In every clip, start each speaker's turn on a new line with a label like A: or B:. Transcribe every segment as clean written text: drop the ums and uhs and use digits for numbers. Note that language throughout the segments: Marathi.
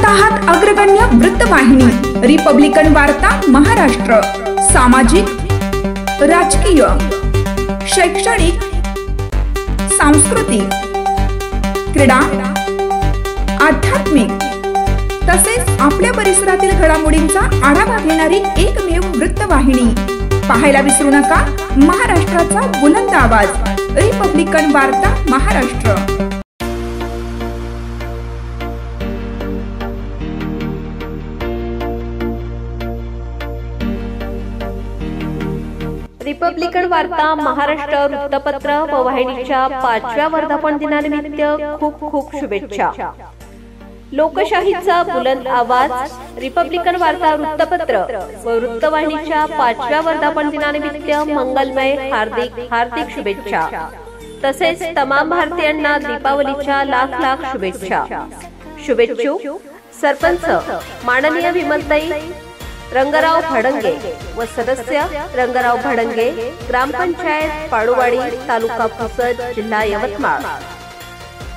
A: आहात अग्रगण्य वृत्तवाहिनी रिपब्लिकन वार्ता महाराष्ट्र। सामाजिक, राजकीय, शैक्षणिक, सांस्कृतिक, क्रीडा, आध्यात्मिक तसेच आपल्या परिसरातील घडामोडींचा आढावा घेणारी एकमेव वृत्तवाहिनी। पाहायला विसरू नका महाराष्ट्राचा बुलंद आवाज रिपब्लिकन वार्ता महाराष्ट्र।
B: रिपब्लिकन वार्ता महाराष्ट्र वृत्तपत्र व वाहिनीच्या 5व्या वर्धापन दिनानिमित्त खूप खूप शुभेच्छा। लोकशाहीचा बुलंद आवाज रिपब्लिकन वार्ता वृत्तपत्र व वृत्तवाहिनीच्या 5व्या वर्धापन दिनानिमित्त मंगलमय हार्दिक शुभेच्छा। तसेच तमाम भारतीयांना दीपावलीच्या लाख लाख शुभेच्छा। शुभेच्छुक सरपंच माननीय विमलताई रंगराव भडंगे व सदस्य रंगराव भडंगे, ग्रामपंचायत पाळूवाडी, तालुका पुसद, जिल्हा यवतमाळ।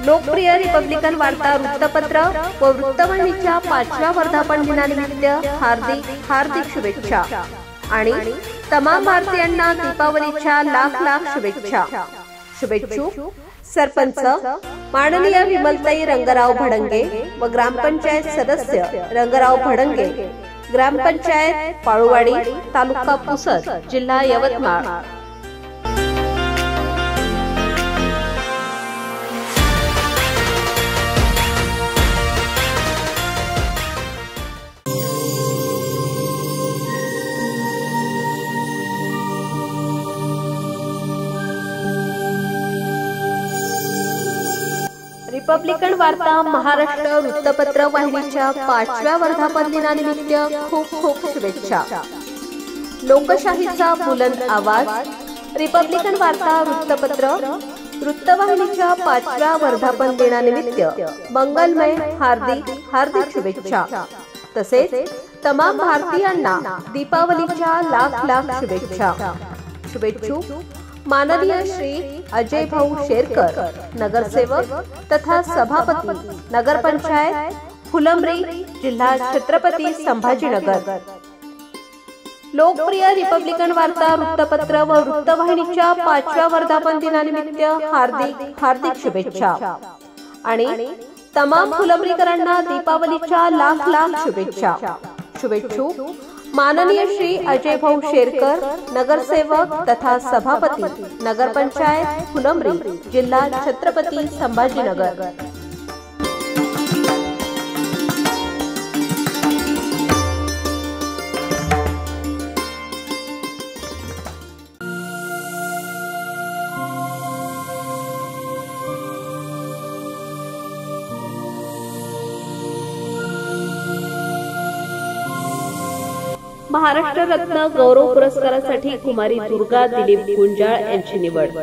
B: लोकप्रिय रिपब्लिकन वार्ता वृत्तपत्र व वृत्तवाहिनीच्या 5व्या वर्धापन दिनानिमित्त हार्दिक शुभेच्छा आणि तमाम भारतीयांना दीपावलीच्या लाख लाख शुभेच्छा। शुभेच्छुक सरपंच माननीय विमलताई रंगराव भडंगे व ग्रामपंचायत सदस्य रंगराव भडंगे, ग्रामपंचायत पाळूवाडी, तालुका पुसद, जिल्हा यवतमाळ। रिपब्लिकन वार्ता महाराष्ट्र वृत्तपत्र वाहिनीच्या 5व्या वर्धापन दिनानिमित्त खूप खूप शुभेच्छा। लोकशाहीचा बुलंद आवाज रिपब्लिकन वार्ता वृत्तपत्र वृत्तवाहिनीच्या 5व्या वर्धापन दिनानिमित्त मंगलमय हार्दिक शुभेच्छा। तसेच तमाम भारतीयांना दीपावलीच्या लाख लाख शुभेच्छा। शुभेच्छुक माननीय श्री अजय भाऊ शेरकर, नगरसेवक तथा सभापती, नगरपंचायत फुलंब्री, जिल्हा छत्रपती संभाजीनगर। लोकप्रिय रिपब्लिकन वार्ता वृत्तपत्र व वृत्तवाहिनीच्या 5व्या वर्धापन दिनानिमित्त हार्दिक शुभेच्छा आणि तमाम फुलंब्रीकरांना दीपावलीच्या लाख लाख शुभेच्छा। शुभेच्छुक माननीय श्री अजय भाऊ शेरकर, नगरसेवक तथा सभापती, नगरपंचायत फुलंब्री, जिल्हा छत्रपती संभाजीनगर। महाराष्ट्र रत्न गौरव पुरस्कारासाठी कुमारी दुर्गा दिलीप गुंजाळ यांची निवड।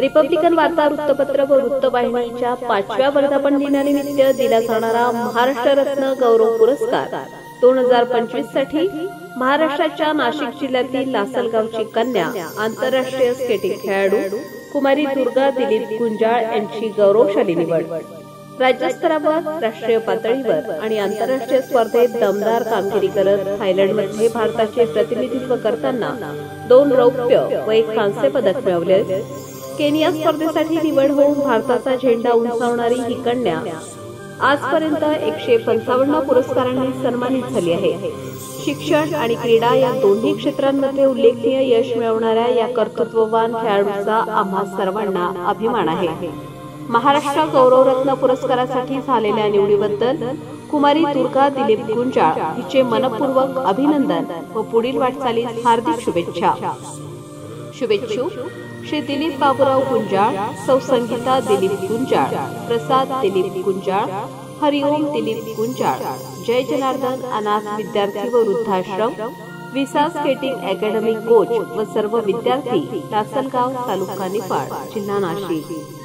B: रिपब्लिकन वार्ता वृत्तपत्र व वृत्तवाहिनीच्या 5व्या वर्धापन दिनानिमित्त दिला जाणारा महाराष्ट्र रत्न गौरव पुरस्कार 2025 साठी महाराष्ट्राच्या नाशिक जिल्ह्यातील लासलगावची कन्या, आंतरराष्ट्रीय स्केटिंग खेळाडू कुमारी दुर्गा दिलीप गुंजाळ यांची गौरवशाली निवड। राज्यस्तरावर, राष्ट्रीय पातळीवर आणि आंतरराष्ट्रीय स्पर्धेत दमदार कामगिरी करत थायलंडमध्ये भारताचे प्रतिनिधित्व करताना 2 रौप्य व 1 कांस्य पदक मिळवले। केनिया स्पर्धेसाठी निवड होऊन भारताचा झेंडा उंचावणारी ही कन्या आजपर्यंत 155 पुरस्कारांनी सन्मानित झाली आहे। शिक्षण आणि क्रीडा या दोन्ही क्षेत्रांमध्ये उल्लेखनीय यश मिळवणाऱ्या या कर्तृत्ववान खेळाडूचा आम्हा सर्वांना अभिमान आहे। महाराष्ट्र गौरवरत्न पुरस्कारासाठी झालेल्या निवडीबद्दल कुमारी दुर्गा दिलीप गुंजाळ हिचे मनपूर्वक अभिनंदन व पुढील वाटचालीस हार्दिक शुभेच्छा। शुभेच्छुक श्री दिलीप बाबूराव गुंजाळ, सौ संगीता दिलीप गुंजाळ, प्रसाद दिलीप गुंजाळ, हरिओम दिलीप गुंजाळ, जय जनार्दन अनाथ विद्यार्थी व वृद्धाश्रम, विसा स्केटिंग अकॅडमी कोच व सर्व विद्यार्थी, लासलगाव, तालुका निफाड, जिल्हा नाशिक।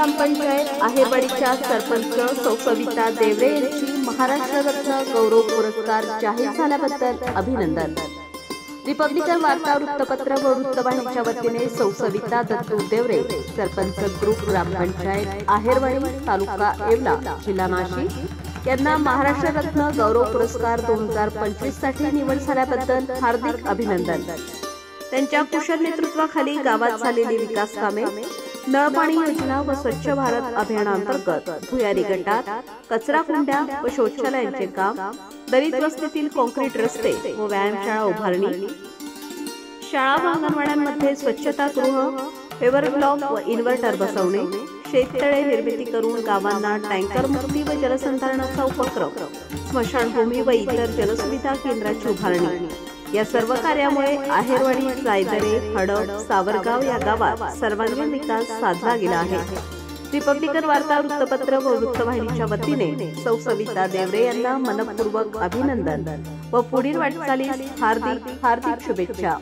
B: ग्रामपंचायत आहेरवाडीच्या सरपंच सौ सविता देवरे यांची महाराष्ट्र रत्न गौरव पुरस्कार जाहीर झाल्याबद्दल अभिनंदन. रिपब्लिकन वार्ता वृत्तपत्र व वृत्तवाहिनीच्या वतीने सौ सविता दत्तू देवरे, सरपंच ग्रुप ग्रामपंचायत आहेरवाडी, तालुका येवला, जिल्हा नाशिक यांना महाराष्ट्र रत्न गौरव पुरस्कार 2025 साठी निवड झाल्याबद्दल हार्दिक अभिनंदन. त्यांच्या कुशल नेतृत्वाखाली गावात झालेली विकास कामे, नळपाणी योजना व स्वच्छ भारत अभियानांतर्गत भुयारी गटार, कचरा कुंड्या व शौचालयांचे काम, दलित वस्तीतील काँक्रीट रस्ते व व्यायामशाळा उभारणी, शाळा व अंगणवाड्यांमध्ये स्वच्छतागृह, पेवर ब्लॉक व इन्व्हर्टर बसवणे, शेततळे निर्मिती करून गावांना टँकर मुक्ती व जलसंधारणाचा उपक्रम, स्मशानभूमी व इतर जलसुविधा केंद्राची उभारणी या सर्व कार्यामुळे आहेरवाडी, जायदरे, हडप, सावरगाव या गावात सर्वांगीण विकास साधला गेला आहे. रिपब्लिकन वार्ता वृत्तपत्र व वृत्तवाहिनीच्या वतीने सौ सविता देवरे यांना मनपूर्वक अभिनंदन व पुढील वाटचालीस हार्दिक हार्दिक शुभेच्छा.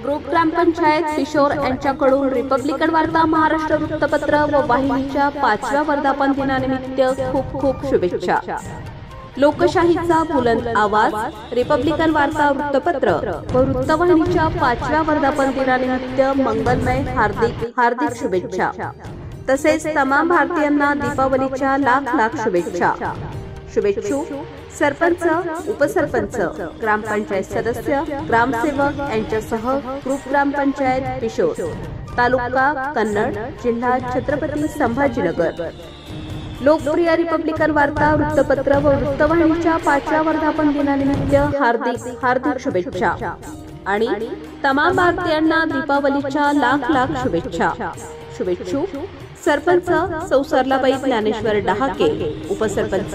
B: ग्रुप ग्रामपंचायत पिशोर यांच्याकडून रिपब्लिकन वार्ता महाराष्ट्र वृत्तपत्र व वाहिनीच्या 5व्या वर्धापन दिनानिमित्त खूप खूप शुभेच्छा. लोकशाहीचा बुलंद आवाज रिपब्लिकन वार्ता वृत्तपत्र व वृत्तवाहिनीच्या 5व्या वर्धापन दिनानिमित्त मंगलमय हार्दिक हार्दिक शुभेच्छा. तसेच तमाम भारतीयांना दीपावलीच्या लाख लाख शुभेच्छा. शुभेच्छुक सरपंच, उपसरपंच, ग्रामपंचायत सदस्य, ग्रामसेवक यांच्यासह ग्रुप ग्रामपंचायत पिशोर, तालुका कन्नड, जिल्हा छत्रपती संभाजीनगर. लोकप्रिय रिपब्लिकन वार्ता वृत्तपत्र व वृत्तवाहिनीच्या 5व्या वर्धापन दिनानिमित्त हार्दिक हार्दिक शुभेच्छा आणि तमाम भारतीयांना दीपावलीच्या लाख लाख शुभेच्छा. शुभेच्छुक सरपंच सौ सरलाबाई ज्ञानेश्वर डहाके, उपसरपंच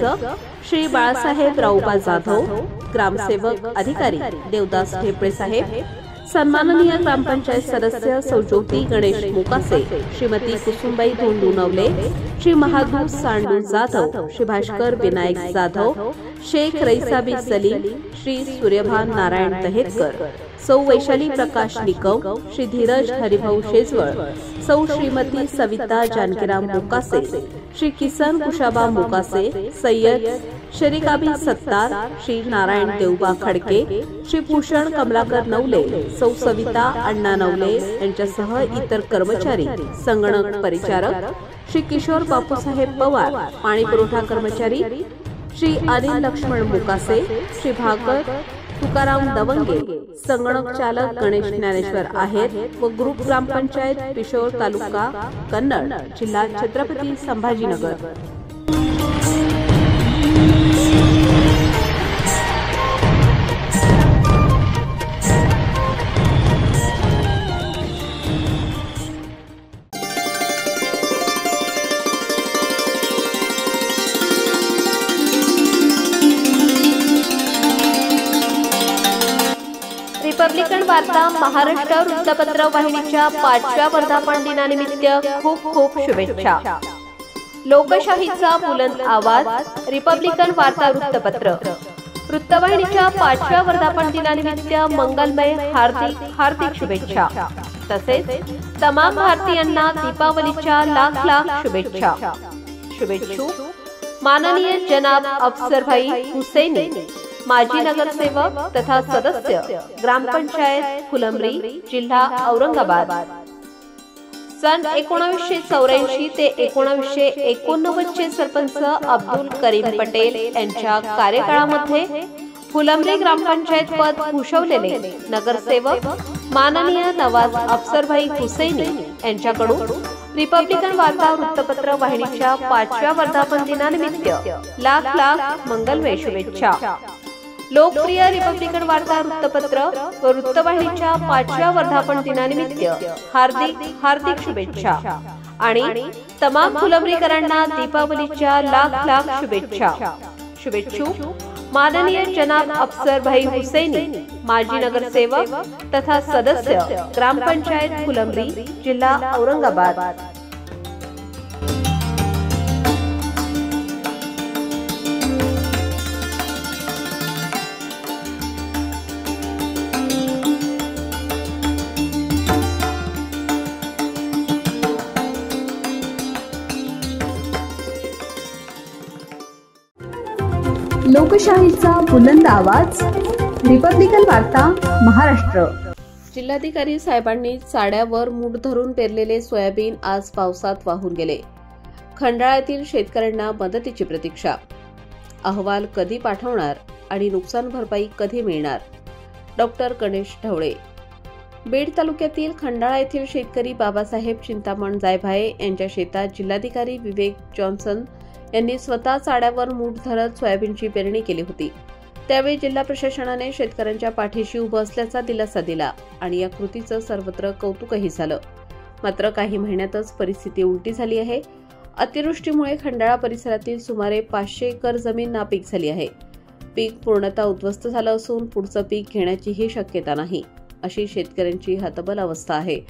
B: श्री बाळासाहेब राऊबा जाधव, ग्रामसेवक अधिकारी देवदास ढेपळे साहेब, सन्माननीय ग्रामपंचायत सदस्य सौ ज्योती गणेश मोकासे, श्रीमती कुसुमबाई धोंडू नवले, श्री महादू सांडू जाधव, श्री भास्कर विनायक जाधव, शेख रईसाबी सलीम, श्री सूर्यभान नारायण दहेतकर, सौ वैशाली प्रकाश निकम, श्री धीरज हरिभाऊ शेजवळ, सौ श्रीमती सविता जानकीराम मोकासे, श्री किसन कुशाबा मोकासे, सय्यद शरीकाबी सत्तार, श्री नारायण देवबा खडके, श्री भूषण कमलाकर नवले, सौ सविता अण्णा नवले यांच्यासह इतर कर्मचारी, संगणक परिचारक, श्री किशोर बापूसाहेब पवार, पाणी पुरवठा कर्मचारी, श्री अनिल लक्ष्मण मोकासे, श्री भागवत तुकाराम दवंगे, संगणक चालक गणेश ज्ञानेश्वर आहेर व ग्रुप ग्रामपंचायत पिशोर, तालुका कन्नड, जिल्हा छत्रपती संभाजीनगर. रिपब्लिकन वार्ता महाराष्ट्र वृत्तपत्र वाहिनीच्या 5व्या वर्धापन दिनानिमित्त खूप खूप शुभेच्छा. लोकशाहीचा बुलंद आवाज रिपब्लिकन वार्ता वृत्तपत्र वृत्तवाहिनीच्या 5व्या वर्धापन दिनानिमित्त मंगलमय हार्दिक हार्दिक शुभेच्छा. तसेच तमाम भारतीयांना दीपावलीच्या लाख लाख शुभेच्छा. शुभेच्छुक माननीय जनाब अफसरभाई हुसैनी, माजी नगरसेवक तथा सदस्य, ग्रामपंचायत फुलंब्री, जिल्हा औरंगाबाद. सन 1984 ते 1989 चे सरपंच अब्दुल करीम पटेल यांच्या कार्यकाळामध्ये फुलंब्री ग्रामपंचायत पद भूषवलेले नगरसेवक माननीय नवाज अफसरभाई हुसैनी यांच्याकडून रिपब्लिकन वार्ता वृत्तपत्र वाहिनीच्या 5व्या वर्धापन दिनानिमित्त लाख लाख मंगलमय शुभेच्छा. लोकप्रिय रिपब्लिकन वार्ता वृत्तपत्र व वृत्तवाहिनीच्या 5व्या वर्धापन दिनानिमित्त हार्दिक हार्दिक शुभेच्छा आणि तमाम फुलंब्रीकरांना दीपावलीच्या लाख लाख शुभेच्छा. शुभेच्छुक माननीय जनाब अफसर भाई हुसैनी, माजी नगरसेवक तथा सदस्य ग्रामपंचायत फुलंब्री, जिल्हा औरंगाबाद।
C: लोकशाहीचा बुलंद आवाज, रिपब्लिकन वार्ता महाराष्ट्र।
B: जिल्हाधिकारी साहेबांनी चाड्यावर मूठ धरून पेरलेले सोयाबीन आज पावसात वाहून गेले। खंडाळ्यातील शेतकऱ्यांना मदतीची प्रतीक्षा। अहवाल कधी पाठवणार आणि नुकसान भरपाई कधी मिळणार? डॉक्टर गणेश ढवळे। बीड तालुक्यातील खंडाळा येथील शेतकरी बाबासाहेब चिंतामण जायभाये यांच्या शेतात जिल्हाधिकारी विवेक जॉन्सन यांनी स्वतः चाड्यावर मूठ धरत सोयाबीनची पेरणी केली होती। त्यावेळी जिल्हा प्रशासनाने शेतकऱ्यांच्या पाठीशी उभं असल्याचा दिलासा दिला आणि या कृतीचं सर्वत्र कौतुकही झालं। मात्र काही महिन्यातच परिस्थिती उलटी झाली आहे। अतिवृष्टीमुळे खंडाळा परिसरातील सुमारे 500 एकर जमीन नापीक झाली आहे। पीक पूर्णतः उद्ध्वस्त झालं असून पुढचं पीक घेण्याचीही शक्यता नाही, अशी शेतकऱ्यांची हतबल अवस्था आहे।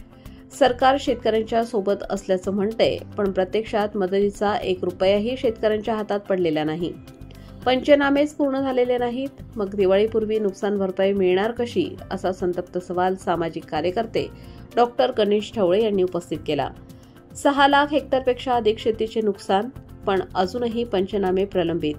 B: सरकार शेतकऱ्यांच्या सोबत असल्याचं म्हणते, पण प्रत्यक्षात मदतीचा 1 रुपयाही शेतकऱ्यांच्या हातात पडलेला नाही। पंचनामेच पूर्ण झालेले नाहीत, मग दिवाळीपूर्वी नुकसान भरपाई मिळणार कशी, असा संतप्त सवाल सामाजिक कार्यकर्ते डॉक्टर गणेश ढवळे यांनी उपस्थित केला। 6 लाख हेक्टरपेक्षा अधिक शेतीचे नुकसान, पण अजूनही पंचनामे प्रलंबित।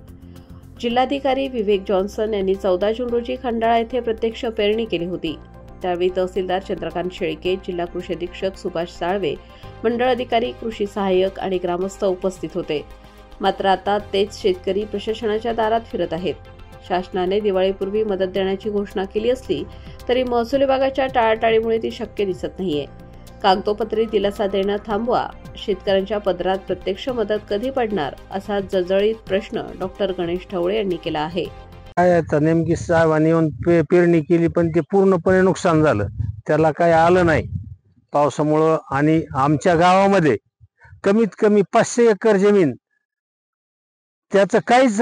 B: जिल्हाधिकारी विवेक जॉन्सन यांनी 14 जून रोजी खंडाळा येथे प्रत्यक्ष पेरणी केली होती। त्यावेळी तहसीलदार चंद्रकांत शेळके, जिल्हा कृषी अधीक्षक सुभाष साळवे, मंडळ अधिकारी, कृषी सहाय्यक आणि ग्रामस्थ उपस्थित होते। मात्र आता तेच शेतकरी प्रशासनाच्या दारात फिरत आहेत। शासनाने दिवाळीपूर्वी मदत देण्याची घोषणा केली असली तरी महसूल विभागाच्या टाळाटाळीमुळे ती शक्य दिसत नाहीये। कागदोपत्री दिलासा देणं थांबवा, शेतकऱ्यांच्या पदरात प्रत्यक्ष मदत कधी पडणार, असा जळजळीत प्रश्न डॉक्टर गणेश ढवळे यांनी केला आहे।
D: काय आता नेमकी साहेबांनी येऊन पेरणी केली, पण ते पूर्णपणे नुकसान झालं, त्याला काय आलं नाही पावसामुळं। आणि आमच्या गावामध्ये कमीत कमी 500 एकर जमीन, त्याचं काहीच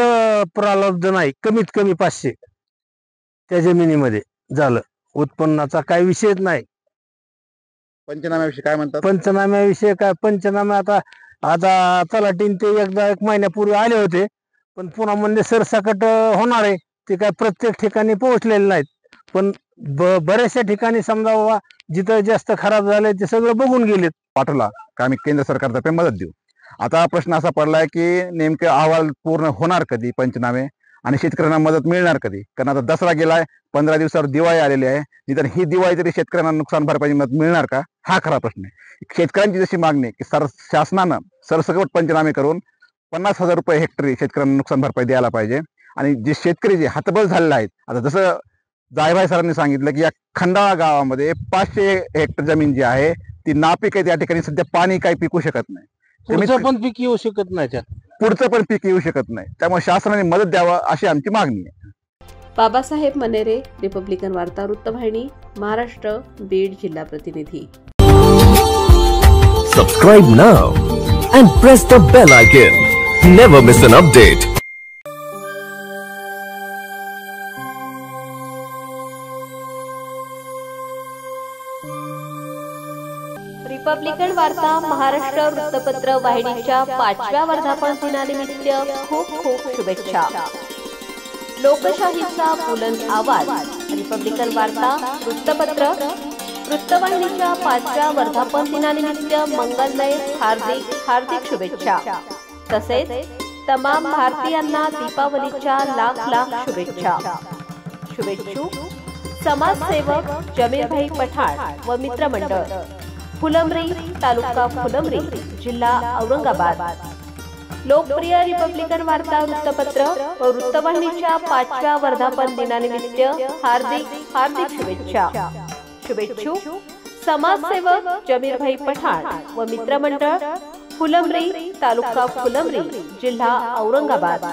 D: प्रारब्ध नाही। कमीत कमी 500 त्या जमिनीमध्ये झालं, उत्पन्नाचा काही विषयच नाही।
E: पंचनाम्याविषयी काय म्हणतात?
D: पंचनाम्याविषयी काय, पंचनामे आता तलाठीन ते एकदा 1 महिन्यापूर्वी आले होते, पण पुन्हा म्हणजे सरसकट होणार आहे, ते काय प्रत्येक ठिकाणी पोहोचलेले नाहीत। पण बऱ्याचशा ठिकाणी समजा बाबा जिथं जास्त खराब झालंय ते सगळं बघून गेलेत।
E: पाठवला का आम्ही केंद्र सरकारतर्फे मदत देऊ। आता प्रश्न असा पडलाय की नेमके अहवाल पूर्ण होणार कधी पंचनामे, आणि शेतकऱ्यांना मदत मिळणार कधी? कारण आता दसरा गेलाय, 15 दिवसावर दिवाळी आलेली आहे, निदान ही दिवाळी तरी शेतकऱ्यांना नुकसान भरपाईची मदत मिळणार का, हा खरा प्रश्न आहे। शेतकऱ्यांची जशी मागणी की शासनानं सरसकट पंचनामे करून 50,000 रुपये हेक्टरी शेतकऱ्यांना नुकसान भरपाई द्यायला पाहिजे। आणि जे शेतकरी जे हतबल झालेले आहेत, आता जसं जायभाई सरांनी सांगितलं की या खंडाळा गावामध्ये 500 हेक्टर जमीन जी आहे ती नापीक आहे, त्या ठिकाणी सध्या पाणी काही पिकू शकत नाही,
D: पुढचं पण पीक येऊ शकत नाही,
E: पुढचं पण पीक येऊ शकत नाही। त्यामुळे शासनाने मदत द्यावा अशी आमची मागणी आहे।
B: बाबासाहेब मनेरे, रिपब्लिकन वार्ता वृत्तवाहिनी, महाराष्ट्र, बीड जिल्हा प्रतिनिधी।
F: Subscribe now and press the bell icon. Never miss an update.
B: Republican वार्ता महाराष्ट्र वृत्तपत्र वाहिनीच्या 5व्या वर्धापन दिनानिमित्त खूप खूप शुभेच्छा। लोकशाहीचा बुलंद आवाज, रिपब्लिकन वार्ता वृत्तपत्र वृत्तवाहिनीच्या 5व्या वर्धापन दिनानिमित्त मंगलमय हार्दिक शुभेच्छा। तसेच तमाम भारतीयांना दीपावलीच्या लाख शुभेच्छा। शुभेच्छुक समाजसेवक जमीरभाई पठाण व मित्रमंडळ, फुलंब्री, तालुका फुलंब्री, जिल्हा औरंगाबाद। लोकप्रिय रिपब्लिकन वार्ता वृत्तपत्र व वृत्तवाहिनीच्या 5व्या वर्धापन दिनानिमित्त हार्दिक शुभेच्छा। शुभेच्छुक समाजसेवक जमीरभाई पठाण व मित्रमंडळ, फुलंब्री, तालुका फुलंब्री, जिल्हा औरंगाबाद।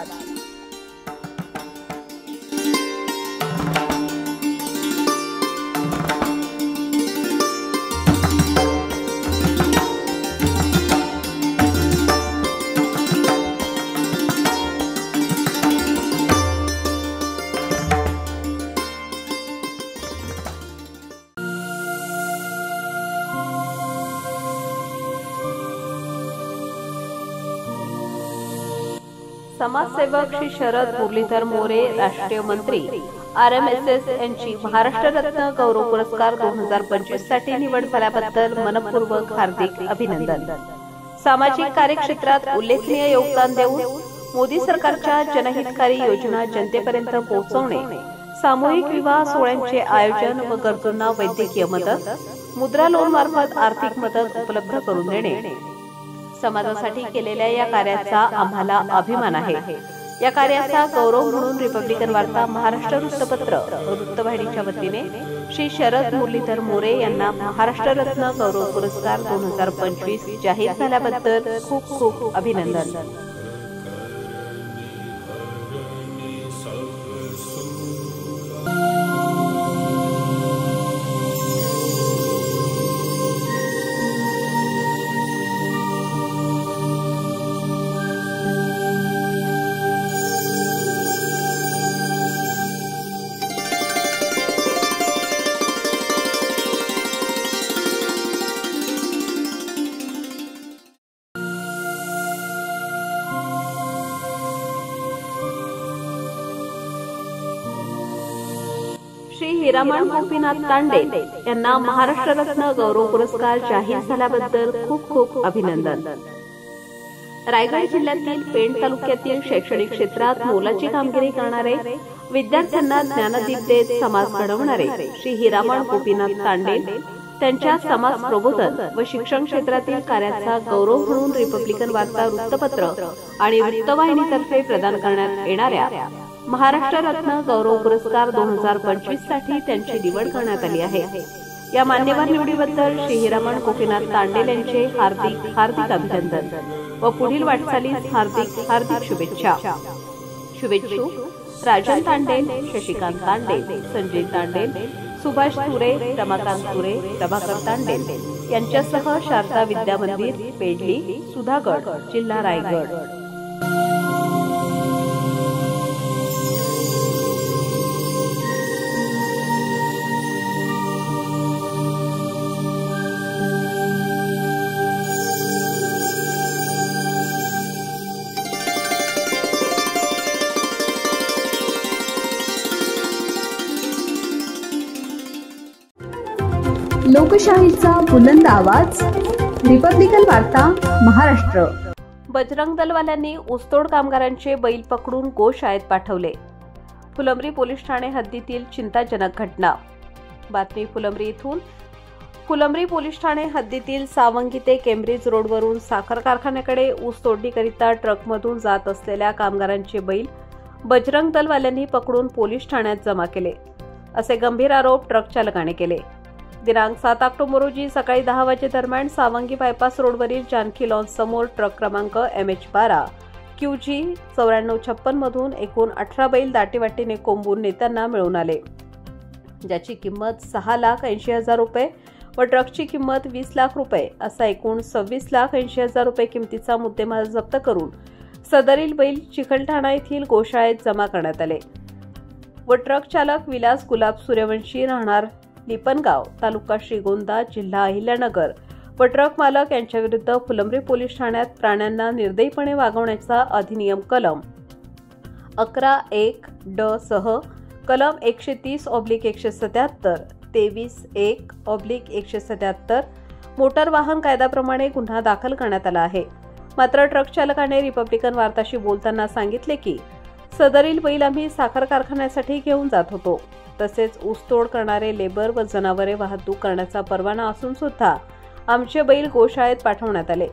B: समाजसेवक श्री शरद मुरलीधर मोरे, राष्ट्रीय मंत्री RMSS यांची महाराष्ट्र रत्न गौरव पुरस्कार 2025 साठी निवड झाल्याबद्दल मनपूर्वक हार्दिक अभिनंदन. सामाजिक कार्यक्षेत्रात उल्लेखनीय योगदान देऊन मोदी सरकारच्या जनहितकारी योजना जनतेपर्यंत पोहोचवणे, सामूहिक विवाह सोहळ्यांचे आयोजन व गरजूंना वैद्यकीय मदत, मुद्रा लोन मार्फत आर्थिक मदत उपलब्ध करून देणे, समाजासाठी केलेल्या या कार्याचा आम्हाला अभिमान आहे. या कार्याचा गौरव म्हणून रिपब्लिकन वार्ता महाराष्ट्र वृत्तपत्र व वृत्तवाहिनीच्या वतीने श्री शरद मुरलीधर मोरे यांना महाराष्ट्र रत्न गौरव पुरस्कार 2025 जाहीर झाल्याबद्दल खूप खूप अभिनंदन. श्री हिरामण गोपीनाथ तांडे यांना महाराष्ट्र रत्न गौरव पुरस्कार जाहीर झाल्याबद्दल खूप खूप अभिनंदन. रायगड जिल्ह्यातील पेण तालुक्यातील शैक्षणिक क्षेत्रात मोलाची कामगिरी करणारे, विद्यार्थ्यांना ज्ञानदीप देत समाज घडवणारे श्री हिरामण गोपीनाथ तांडे त्यांच्या समाज प्रबोधन व शिक्षण क्षेत्रातील कार्याचा गौरव म्हणून रिपब्लिकन वार्ता वृत्तपत्र आणि वृत्तवाहिनीतर्फे प्रदान करण्यात येणाऱ्या महाराष्ट्र रत्न गौरव पुरस्कार 2025 साठी त्यांची निवड करण्यात आली आहे. या मान्यवर निवडीबद्दल श्री हिरामण गोपीनाथ तांडे यांचे हार्दिक हार्दिक अभिनंदन व पुढील वाटचालीस हार्दिक हार्दिक शुभेच्छा. शुभेच्छुक राजन तांडे, शशिकांत तांडे, संजय तांडे, सुभाष तुरे, रमाकांत तुरे, प्रभाकर तांडे यांच्यासह शारदा विद्या मंदिर, पेडली, सुधागड, जिल्हा रायगड.
C: लोकशाहीचा बुलंद आवाज, रिपब्लिकन वार्ता महाराष्ट्र.
B: बजरंग दलवाल्यांनी ऊसतोड कामगारांचे बैल पकडून गोशाळेत पाठवले. फुलंब्री पोलीस ठाणे हद्दीतील चिंताजनक घटना. बातमी फुलंब्री इथून. फुलंब्री पोलीस ठाणे हद्दीतील सावंगी ते केम्ब्रिज रोडवरून साखर कारखान्याकडे ऊस तोडणीकरिता ट्रकमधून जात असलेल्या कामगारांचे बैल बजरंग दलवाल्यांनी पकडून पोलीस ठाण्यात जमा केले, असे गंभीर आरोप ट्रक चालकाने केले. दिनांक 7 ऑक्टोबर रोजी सकाळी 10 वाजेदरम्यान सावंगी बायपास रोडवरील जानकी लॉन्स समोर ट्रक क्रमांक MH12 QG 9456 मधून एकूण 18 बैल दाटीवाटीने कोंबून नेत्यांना मिळून आले, ज्याची किंमत 6,80,000 रुपये व ट्रकची किंमत 20 लाख रुपये असा एकूण 26,80,000 रुपये किमतीचा मुद्देमाल जप्त करून सदरील बैल चिखलठाणा येथील गोशाळेत जमा करण्यात आले व ट्रक चालक विलास गुलाब सूर्यवंशी राहणार लिपनगाव, तालुका श्रीगोंदा, जिल्हा अहिल्यानगर व ट्रक मालक यांच्याविरुद्ध फुलंब्री पोलीस ठाण्यात प्राण्यांना निर्दयीपणे वागवण्याचा अधिनियम कलम 11(1) ड सह कलम 130/177, 23(1)/177 मोटार वाहन कायद्याप्रमाणे गुन्हा दाखल करण्यात आला आहे. मात्र ट्रक चालकाने रिपब्लिकन वार्ताशी बोलताना सांगितले की सदरील बैल आम्ही साखर कारखान्यासाठी घेऊन जात होतो. तसेच ऊसतोड करणारे लेबर व जनावरे वाहतूक करण्याचा परवाना असून सुद्धा आमचे बैल गोशाळेत पाठवण्यात आले.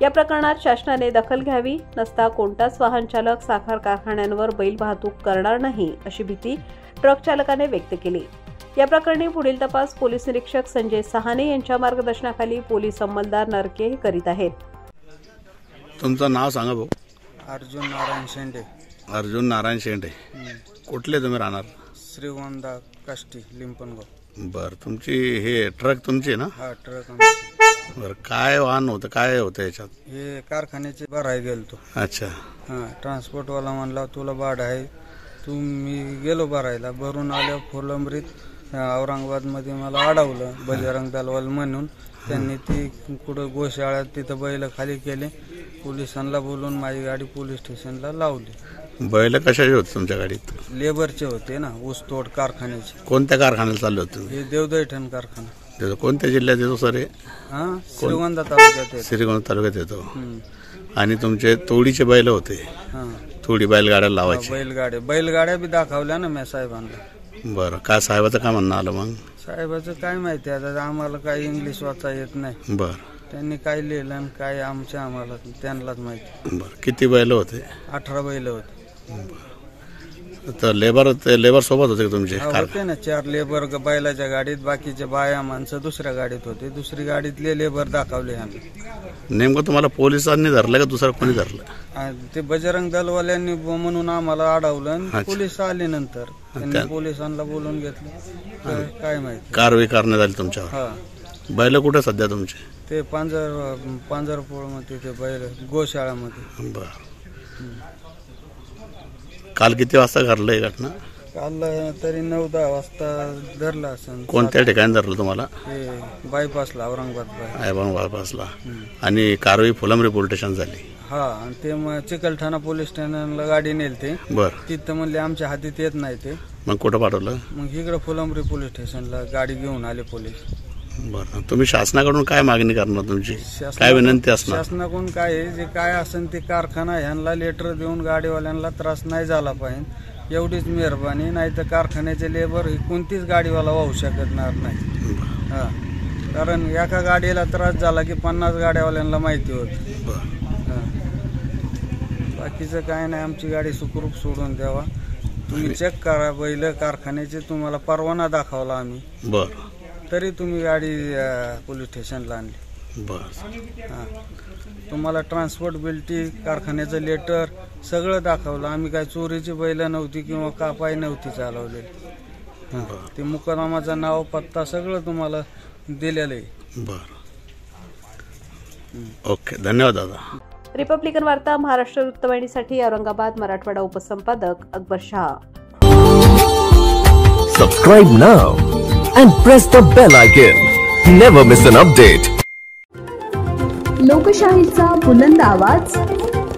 B: या प्रकरणात शासनाने दखल घ्यावी, नसता कोणताच वाहन चालक साखर कारखान्यांवर बैल वाहतूक करणार नाही अशी भीती ट्रक चालकाने व्यक्त केली. या प्रकरणी पुढील तपास पोलीस निरीक्षक संजय सहाने यांच्या मार्गदर्शनाखाली पोलीस अंमलदार नरके करीत आहेत.
G: तुमचं नाव सांगा भाऊ.
H: अर्जुन नारायण शेंडे.
G: अर्जुन नारायण शेंडे. कुठले तुम्ही राहणार?
H: श्रीगोंदा काष्टी लिंपनगाव.
G: बर, तुमची हे ट्रक तुमची ना?
H: हा, ट्रक.
G: बर, काय वाहन होतं, काय होतं याच्यात?
H: हे कारखान्याचे भराय गेलतो.
G: अच्छा.
H: हा, ट्रान्सपोर्ट वाला म्हणला तुला भाडं आहे, मी गेलो भरायला. भरून आल्या फुलंब्रीत औरंगाबाद मध्ये मला अडवलं बजरंग दलवाल म्हणून. त्यांनी ती कुठं गोशाळ्यात तिथं बैल खाली केले पोलिसांना बोलून माझी गाडी पोलीस स्टेशनला लावली.
G: बैल कशाचे होते तुमच्या गाडीत?
H: लेबरचे होते ना, ऊसतोड कारखान्याचे.
G: कोणत्या कारखान्याला चालले होते तुम्ही?
H: हे देवदैठण कारखाना.
G: कोणत्या जिल्ह्यात येतो सर?
H: श्रीगोंदा तालुक्यात येतो.
G: श्रीगोंदा तालुक्यात येतो. आणि तुमचे तोडीचे बैल होते, थोडी बैलगाड्या लावायची.
H: बैलगाड्या बी दाखवल्या ना मी साहेबांना.
G: बरं, काय साहेबाचं काय म्हणणं आलं मग?
H: साहेबाचं काय माहिती, आता आम्हाला काही इंग्लिश वाचा येत नाही.
G: बरं,
H: त्यांनी काय लिहिलं आणि काय आम्हाला त्यांनाच माहिती.
G: बरं, किती बैल होते?
H: 18 बैल होते.
G: तर लेबर सोबत होते तुमचे?
H: होते ना 4 लेबर बैलाच्या गाडीत, बाकीचे बाया माणसं दुसऱ्या गाडीत होते. दुसरी गाडीतले लेबर दाखवले आम्ही.
G: नेमकं तुम्हाला पोलिसांनी धरलं का दुसरं कोणी धरलं?
H: ते बजरंग दलवाल्यांनी म्हणून आम्हाला अडवलं. पोलीस आले नंतर त्यांनी पोलिसांना बोलून घेतलं. काय माहिती
G: कारवाई करण्यात आली तुमच्यावर. बैल कुठे सध्या तुमचे?
H: ते पांजरपोळ मध्ये, ते बैल गोशाळामध्ये.
G: बर, काल किती वाजता घडलं ही घटना?
H: काल तरी 9-10 वाजता धरला असेल.
G: कोणत्या ठिकाणी धरलं तुम्हाला?
H: बायपासला, औरंगाबाद
G: बायपासला. आणि कारवाई फुलंब्री पोलीस स्टेशन झाली?
H: हा, आणि ते मग चिकलठाणा पोलीस स्टेशनला गाडी नेलते.
G: बरं,
H: तिथं म्हणले आमच्या हातीत येत नाही ते.
G: मग कुठं पाठवलं?
H: मग इकडे फुलंब्री पोलीस स्टेशनला गाडी घेऊन आले पोलीस.
G: बरं, तुम्ही शासनाकडून काय मागणी करणार? तुमची काय विनंती असणार?
H: शासनाकडून काय आहे, जे काय असेल ते कारखाना ह्यांना लेटर देऊन गाडीवाल्यांना त्रास नाही झाला पाहिजे, एवढीच मेहरबानी. नाही तर कारखान्याचे लेबर ही कोणतीच गाडीवाला वाहू शकणार नाही. हा, कारण एका गाडीला त्रास झाला की 50 गाड्यावाल्यांना माहिती होती. बाकीचं काय नाही, आमची गाडी सुखरूप सोडून द्यावा. तुम्ही चेक करा बैल कारखान्याचे, तुम्हाला परवाना दाखवला आम्ही.
G: बरं,
H: तरी तुम्ही गाडी पोलीस स्टेशनला आणली.
G: बरं,
H: हां, तुम्हाला ट्रान्सपोर्ट बिल्टी, कारखान्याचं लेटर सगळं दाखवलं. आम्ही काय चोरीची बैल नव्हती किंवा कापाई नव्हती चालवलेली. हां, ते मुकदमाचं नाव, पत्ता सगळं तुम्हाला दिलेलं आहे.
G: बरं, ओके, धन्यवाद दादा.
B: रिपब्लिकन वार्ता Maharashtra वृत्तवाहिनीसाठी Aurangabad Marathwada उपसंपादक Akbar Shah.
F: Subscribe now and press the bell icon. Never miss an update.
C: लोकशाहीचा बुलंद आवाज,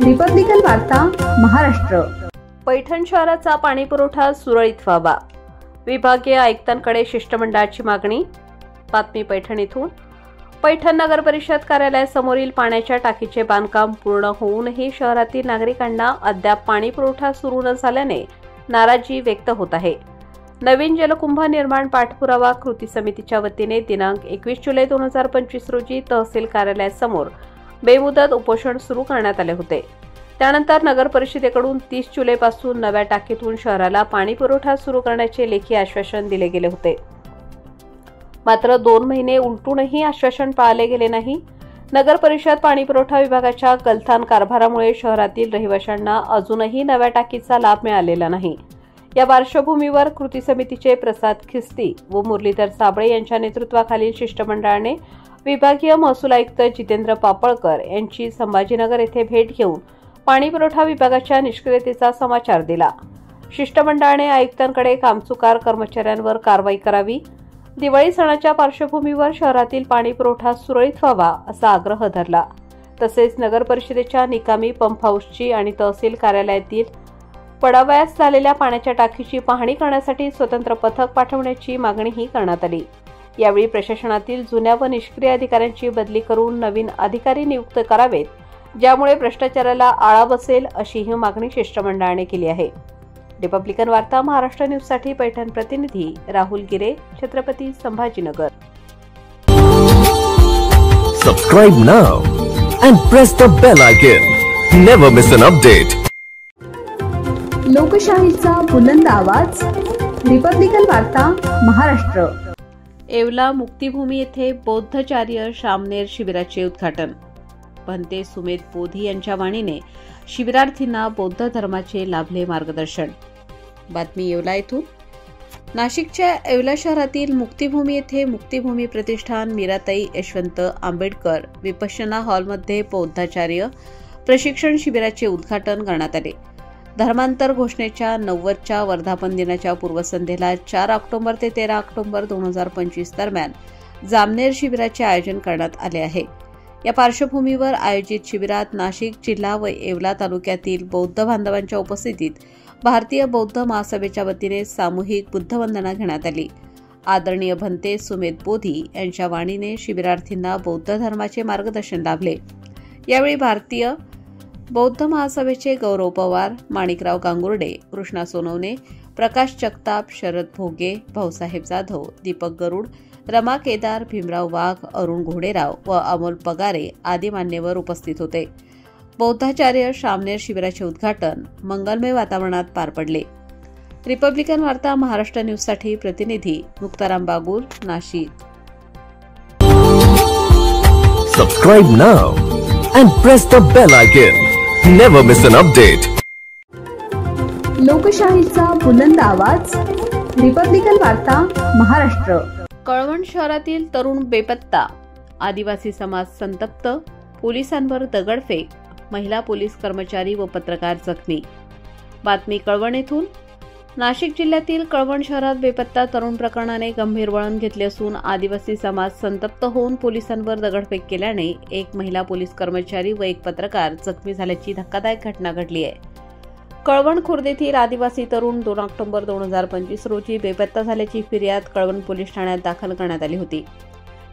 C: रिपब्लिकन वार्ता महाराष्ट्र.
B: पैठण शहराचा पाणी पुरवठा सुरळीत व्हावा, विभागीय आयुक्तांकडे शिष्टमंडळाची मागणी. बातमी पैठण इथून. पैठण नगर परिषद कार्यालयासमोरील पाण्याच्या टाकीचे बांधकाम पूर्ण होऊनही शहरातील नागरिकांना अद्याप पाणी पुरवठा सुरू न झाल्याने नाराजी व्यक्त होत आहे. नवीन जलकुंभ निर्माण पाठपुरावा कृती समितीच्या वतीने दिनांक 21 जुलै 2025 रोजी तहसील कार्यालयासमोर बेमुदत उपोषण सुरू करण्यात आले होते. त्यानंतर नगर परिषदेकडून 30 जुलैपासून नव्या टाकीतून शहराला पाणी पुरवठा सुरू करण्याचे लेखी आश्वासन दिले गेले होते. मात्र 2 महिने उलटूनही आश्वासन पाळले गेले नाही. नगर परिषद पाणी पुरवठा विभागाच्या गलथान कारभारामुळे शहरातील रहिवाशांना अजूनही नव्या टाकीचा लाभ मिळालेला नाही. या पार्श्वभूमीवर कृती समितीचे प्रसाद खिस्ती व मुरलीधर साबळे यांच्या नेतृत्वाखालील शिष्टमंडळाने विभागीय महसूल आयुक्त जितेंद्र पापळकर यांची संभाजीनगर येथे भेट घेऊन पाणी पुरवठा विभागाच्या निष्क्रियतेचा समाचार दिला. शिष्टमंडळाने आयुक्तांकडे कामचुकार कर्मचाऱ्यांवर कारवाई करावी, दिवाळी सणाच्या पार्श्वभूमीवर शहरातील पाणी पुरवठा सुरळीत व्हावा असा आग्रह धरला. तसेच नगर परिषदेच्या निकामी पंप हाऊसची आणि तहसील कार्यालयातील पडावयास झालेल्या पाण्याच्या टाकीची पाहणी करण्यासाठी स्वतंत्र पथक पाठवण्याची मागणीही करण्यात आली. यावेळी प्रशासनातील जुन्या व निष्क्रिय अधिकाऱ्यांची बदली करून नवीन अधिकारी नियुक्त करावेत, ज्यामुळे भ्रष्टाचाराला आळा बसेल अशीही मागणी शिष्टमंडळाने केली आहे. रिपब्लिकन वार्ता महाराष्ट्र न्यूजसाठी पैठण प्रतिनिधी राहुल गिरे, Chhatrapati Sambhajinagar.
F: Subscribe now and press the bell icon. Never miss an update.
C: लोकशाहीचा बुलंद आवाज, रिपब्लिकन वार्ता महाराष्ट्र.
B: येवला मुक्तिभूमी येथे बौद्धचार्य शामनेर शिबिराचे उद्घाटन. भंते सुमेध बोधी यांच्या वाणीने शिबिरार्थींना बौद्ध धर्माचे लाभले मार्गदर्शन. बातमी येवला येथून. नाशिकच्या येवला शहरातील मुक्तिभूमी येथे मुक्तिभूमी प्रतिष्ठान मीराताई यशवंत आंबेडकर विपश्यना हॉलमध्ये बौद्धाचार्य प्रशिक्षण शिबिराचे उद्घाटन करण्यात आले. धर्मांतर घोषणेच्या 90च्या वर्धापन दिनाच्या पूर्वसंध्येला 4 ऑक्टोबर ते 13 ऑक्टोबर 2025 दरम्यान जामनेर शिबिराचे आयोजन करण्यात आले आहे. या पार्श्वभूमीवर आयोजित शिबिरात नाशिक जिल्हा व येवला तालुक्यातील बौद्ध बांधवांच्या उपस्थितीत भारतीय बौद्ध महासभेच्या वतीने सामूहिक बुद्धवंदना घेण्यात आली. आदरणीय भंते सुमेध बोधी यांच्या वाणीने शिबिरार्थींना बौद्ध धर्माचे मार्गदर्शन लाभले. यावेळी भारतीय बौद्ध महासभेचे गौरव पवार, माणिकराव गांगुर्डे, कृष्णा सोनवणे, प्रकाश जगताप, शरद भोगे, भाऊसाहेब जाधव, दीपक गरुड, रमा केदार, भीमराव वाघ, अरुण घोडेराव व अमोल पगारे आदी मान्यवर उपस्थित होते. बौद्धाचार्य श्रामणेर शिबिराचे उद्घाटन मंगलमय वातावरणात पार पडले. रिपब्लिकन वार्ता महाराष्ट्र न्यूजसाठी प्रतिनिधी Muktaram Bagul, Nashik.
F: Subscribe now and press the bell icon. Never miss an update.
C: लोकशाहीचा बुलंद आवाज, रिपब्लिकन वार्ता महाराष्ट्र.
B: कळवण शहरातील तरुण बेपत्ता, आदिवासी समाज संतप्त, पोलिसांवर दगडफेक, महिला पोलीस कर्मचारी व पत्रकार जखमी. बातमी कळवण येथून. नाशिक जिल्ह्यातील कळवण शहरात बेपत्ता तरुण प्रकरणाने गंभीर वळण घेतले असून आदिवासी समाज संतप्त होऊन पोलिसांवर दगडफेक केल्याने एक महिला पोलीस कर्मचारी व एक पत्रकार जखमी झाल्याची धक्कादायक घटना घडली आहे. कळवण खुर्द येथील आदिवासी तरुण 2 ऑक्टोबर 2025 रोजी बेपत्ता झाल्याची फिर्याद कळवण पोलीस ठाण्यात दाखल करण्यात आली होती.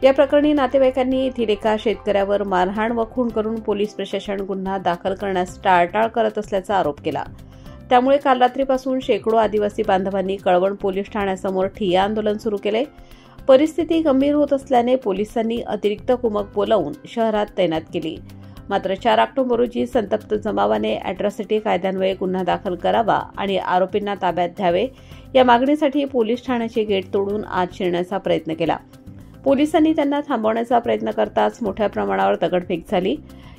B: या प्रकरणी नातेवाईकांनी येथील एका शेतकऱ्यावर मारहाण व खून करून पोलीस प्रशासन गुन्हा दाखल करण्यास टाळाटाळ करत असल्याचा आरोप केला. त्यामुळे काल रात्रीपासून शेकडो आदिवासी बांधवांनी कळवण पोलीस ठाण्यासमोर ठिय्या आंदोलन सुरू केले. परिस्थिती गंभीर होत असल्याने पोलिसांनी अतिरिक्त कुमक बोलावून शहरात तैनात केली. मात्र 4 ऑक्टोबर रोजी संतप्त जमावाने अॅट्रॉसिटी कायद्यान्वये गुन्हा दाखल करावा आणि आरोपींना ताब्यात घ्यावे या मागणीसाठी पोलीस ठाण्याचे गेट तोडून आत शिरण्याचा प्रयत्न केला. पोलिसांनी त्यांना थांबवण्याचा प्रयत्न करताच मोठ्या प्रमाणावर दगडफेक झाली.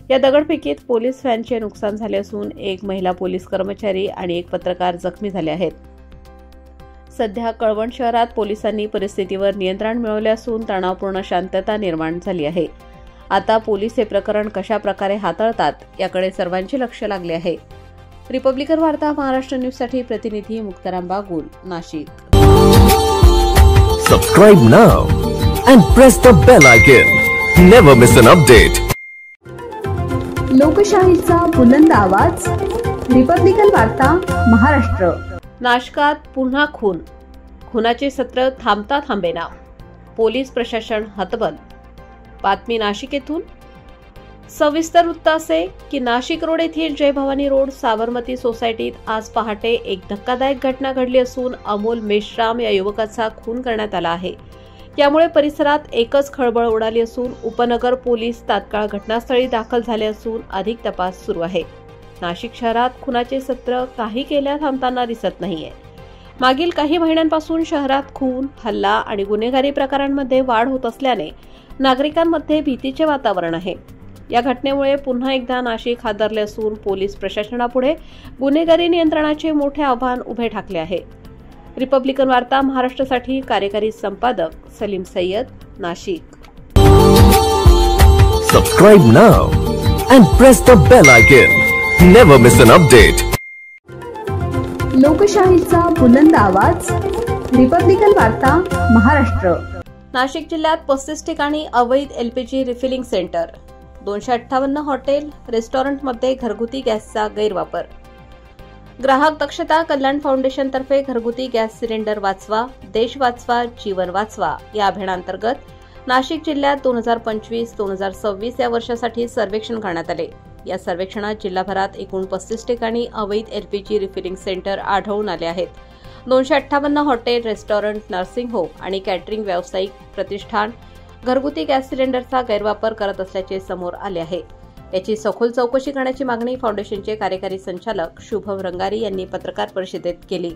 B: या दगडफेकीत पोलीस व्हॅनचे नुकसान झाले असून एक महिला पोलीस कर्मचारी आणि एक पत्रकार जखमी झाले आहेत. सध्या कळवण शहरात पोलिसांनी परिस्थितीवर नियंत्रण मिळवले असून तणावपूर्ण शांतता निर्माण झाली आहे. आता पोलीस हे प्रकरण कशा प्रकारे हाताळतात याकडे सर्वांचे लक्ष लागले आहे. रिपब्लिकन वार्ता महाराष्ट्र न्यूजसाठी प्रतिनिधी Muktaram Bagul, Nashik.
F: Subscribe now and press the bell icon. Never miss an update.
C: लोकशाहीचा बुलंद आवाज, रिपब्लिकन वार्ता महाराष्ट्र.
B: नाशकात पुन्हा खून, खुनाचे सत्र थांबता थांबेना, पोलीस प्रशासन हतबल. बातमी नाशिक येथून. सविस्तर वृत्त असे की नाशिक रोड येथील जय भवानी रोड साबरमती सोसायटीत आज पहाटे एक धक्कादायक घटना घडली असून अमोल मेश्राम या युवकाचा खून करण्यात आला आहे. यामुळे परिसरात एकच खळबळ उडाली असून उपनगर पोलीस तात्काळ घटनास्थळी दाखल झाले असून अधिक तपास सुरू आहे. नाशिक शहरात खुनाचे सत्र काही केल्या थांबताना दिसत नाहीये. मागील काही महिन्यांपासून शहरात खून, हल्ला आणि गुन्हेगारी प्रकारांमध्ये वाढ होत असल्याने नागरिकांमध्ये भीतीचे वातावरण आहे. या घटनेमुळे पुन्हा एकदा नाशिक हादरले असून पोलीस प्रशासनापुढे गुन्हेगारी नियंत्रणाचे मोठे आव्हान उभे ठाकले आहे. रिपब्लिकन वार्ता महाराष्ट्रासाठी कार्यकारी संपादक Salim Syed, Nashik.
F: Subscribe now and press the bell icon. Never miss an update.
C: लोकशाहीचा बुलंद आवाज, रिपब्लिकन वार्ता महाराष्ट्र.
B: नाशिक जिल्ह्यात 35 ठिकाणी अवैध एलपीजी रिफिलिंग सेंटर, 258 हॉटेल, रेस्टॉरंटमध्ये घरगुती गॅसचा गैरवापर. ग्राहक दक्षता कल्याण फाउंडेशनतर्फे घरगुती गॅस सिलेंडर वाचवा, देश वाचवा, जीवन वाचवा या अभियानांतर्गत नाशिक जिल्ह्यात 2025-2026 या वर्षासाठी सर्वेक्षण करण्यात आले. या सर्वेक्षणात जिल्हाभरात एकूण 35 ठिकाणी अवैध एलपीजी रिफिलिंग सेंटर आढळून आले आहेत. 258 हॉटेल, रेस्टॉरंट, नर्सिंग होम आणि कॅटरिंग व्यावसायिक प्रतिष्ठान घरगुती गॅस सिलेंडरचा गैरवापर करत असल्याचे समोर आले आहे. याची सखोल चौकशी करण्याची मागणी फाउंडेशनचे कार्यकारी संचालक शुभम रंगारी यांनी पत्रकार परिषदेत केली.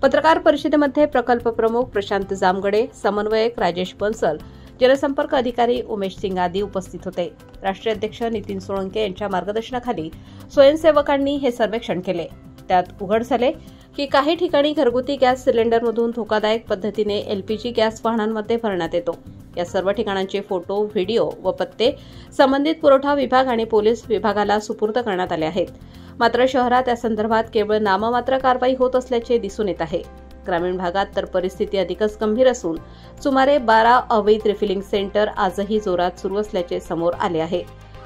B: पत्रकार परिषदेमध्ये प्रकल्प प्रमुख प्रशांत जामगडे, समन्वयक राजेश बन्सल, जनसंपर्क अधिकारी उमेश सिंग आदी उपस्थित होते. राष्ट्रीय अध्यक्ष नितीन सोळंके यांच्या मार्गदर्शनाखाली स्वयंसेवकांनी हे सर्वेक्षण केले. त्यात उघड झाले की काही ठिकाणी घरगुती गॅस सिलेंडरमधून धोकादायक पद्धतीने एलपीजी गॅस वाहनांमध्ये भरण्यात येतो. या सर्व ठिकाणांचे फोटो, व्हिडिओ व पत्ते संबंधित पुरवठा विभाग आणि पोलीस विभागाला सुपूर्द करण्यात आले आहेत. मात्र शहरात या संदर्भात केवळ नाममात्र कारवाई होत असल्याचे दिसून येत आहे. ग्रामीण भागात तर परिस्थिती अधिकच गंभीर असून सुमारे 12 अवैध रिफिलिंग सेंटर आजही जोरात सुरू असल्याचे समोर आले आहे.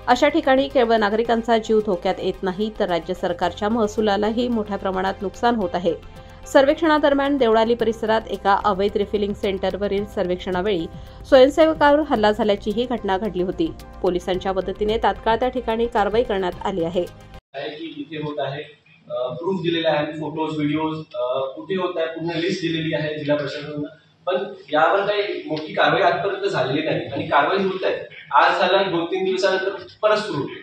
B: अशा ठिकाणी केवळ नागरिकांचा जीव धोक्यात येत नाही तर राज्य सरकारच्या महसुलालाही मोठ्या प्रमाणात नुकसान होत आहे. सर्वेक्षणादरम्यान देवळाली परिसरात एका अवैध रिफिलिंग सेंटरवरील सर्वेक्षणावेळी स्वयंसेवकावर हल्ला झाल्याचीही घटना घडली होती. पोलिसांच्या मदतीने तात्काळ त्या ठिकाणी कारवाई करण्यात आली आहे.
I: इथे होत आहे, प्रूफ दिलेले आहेत, फोटोज व्हिडिओज कुठे होत आहे पूर्ण लिस्ट दिलेली आहे जिल्हा प्रशासनानं. पण यावर काही मोठी कारवाई आजपर्यंत झालेली नाही आणि कारवाई होत आहे. आज झाला 2-3 दिवसानंतर परत सुरू होते.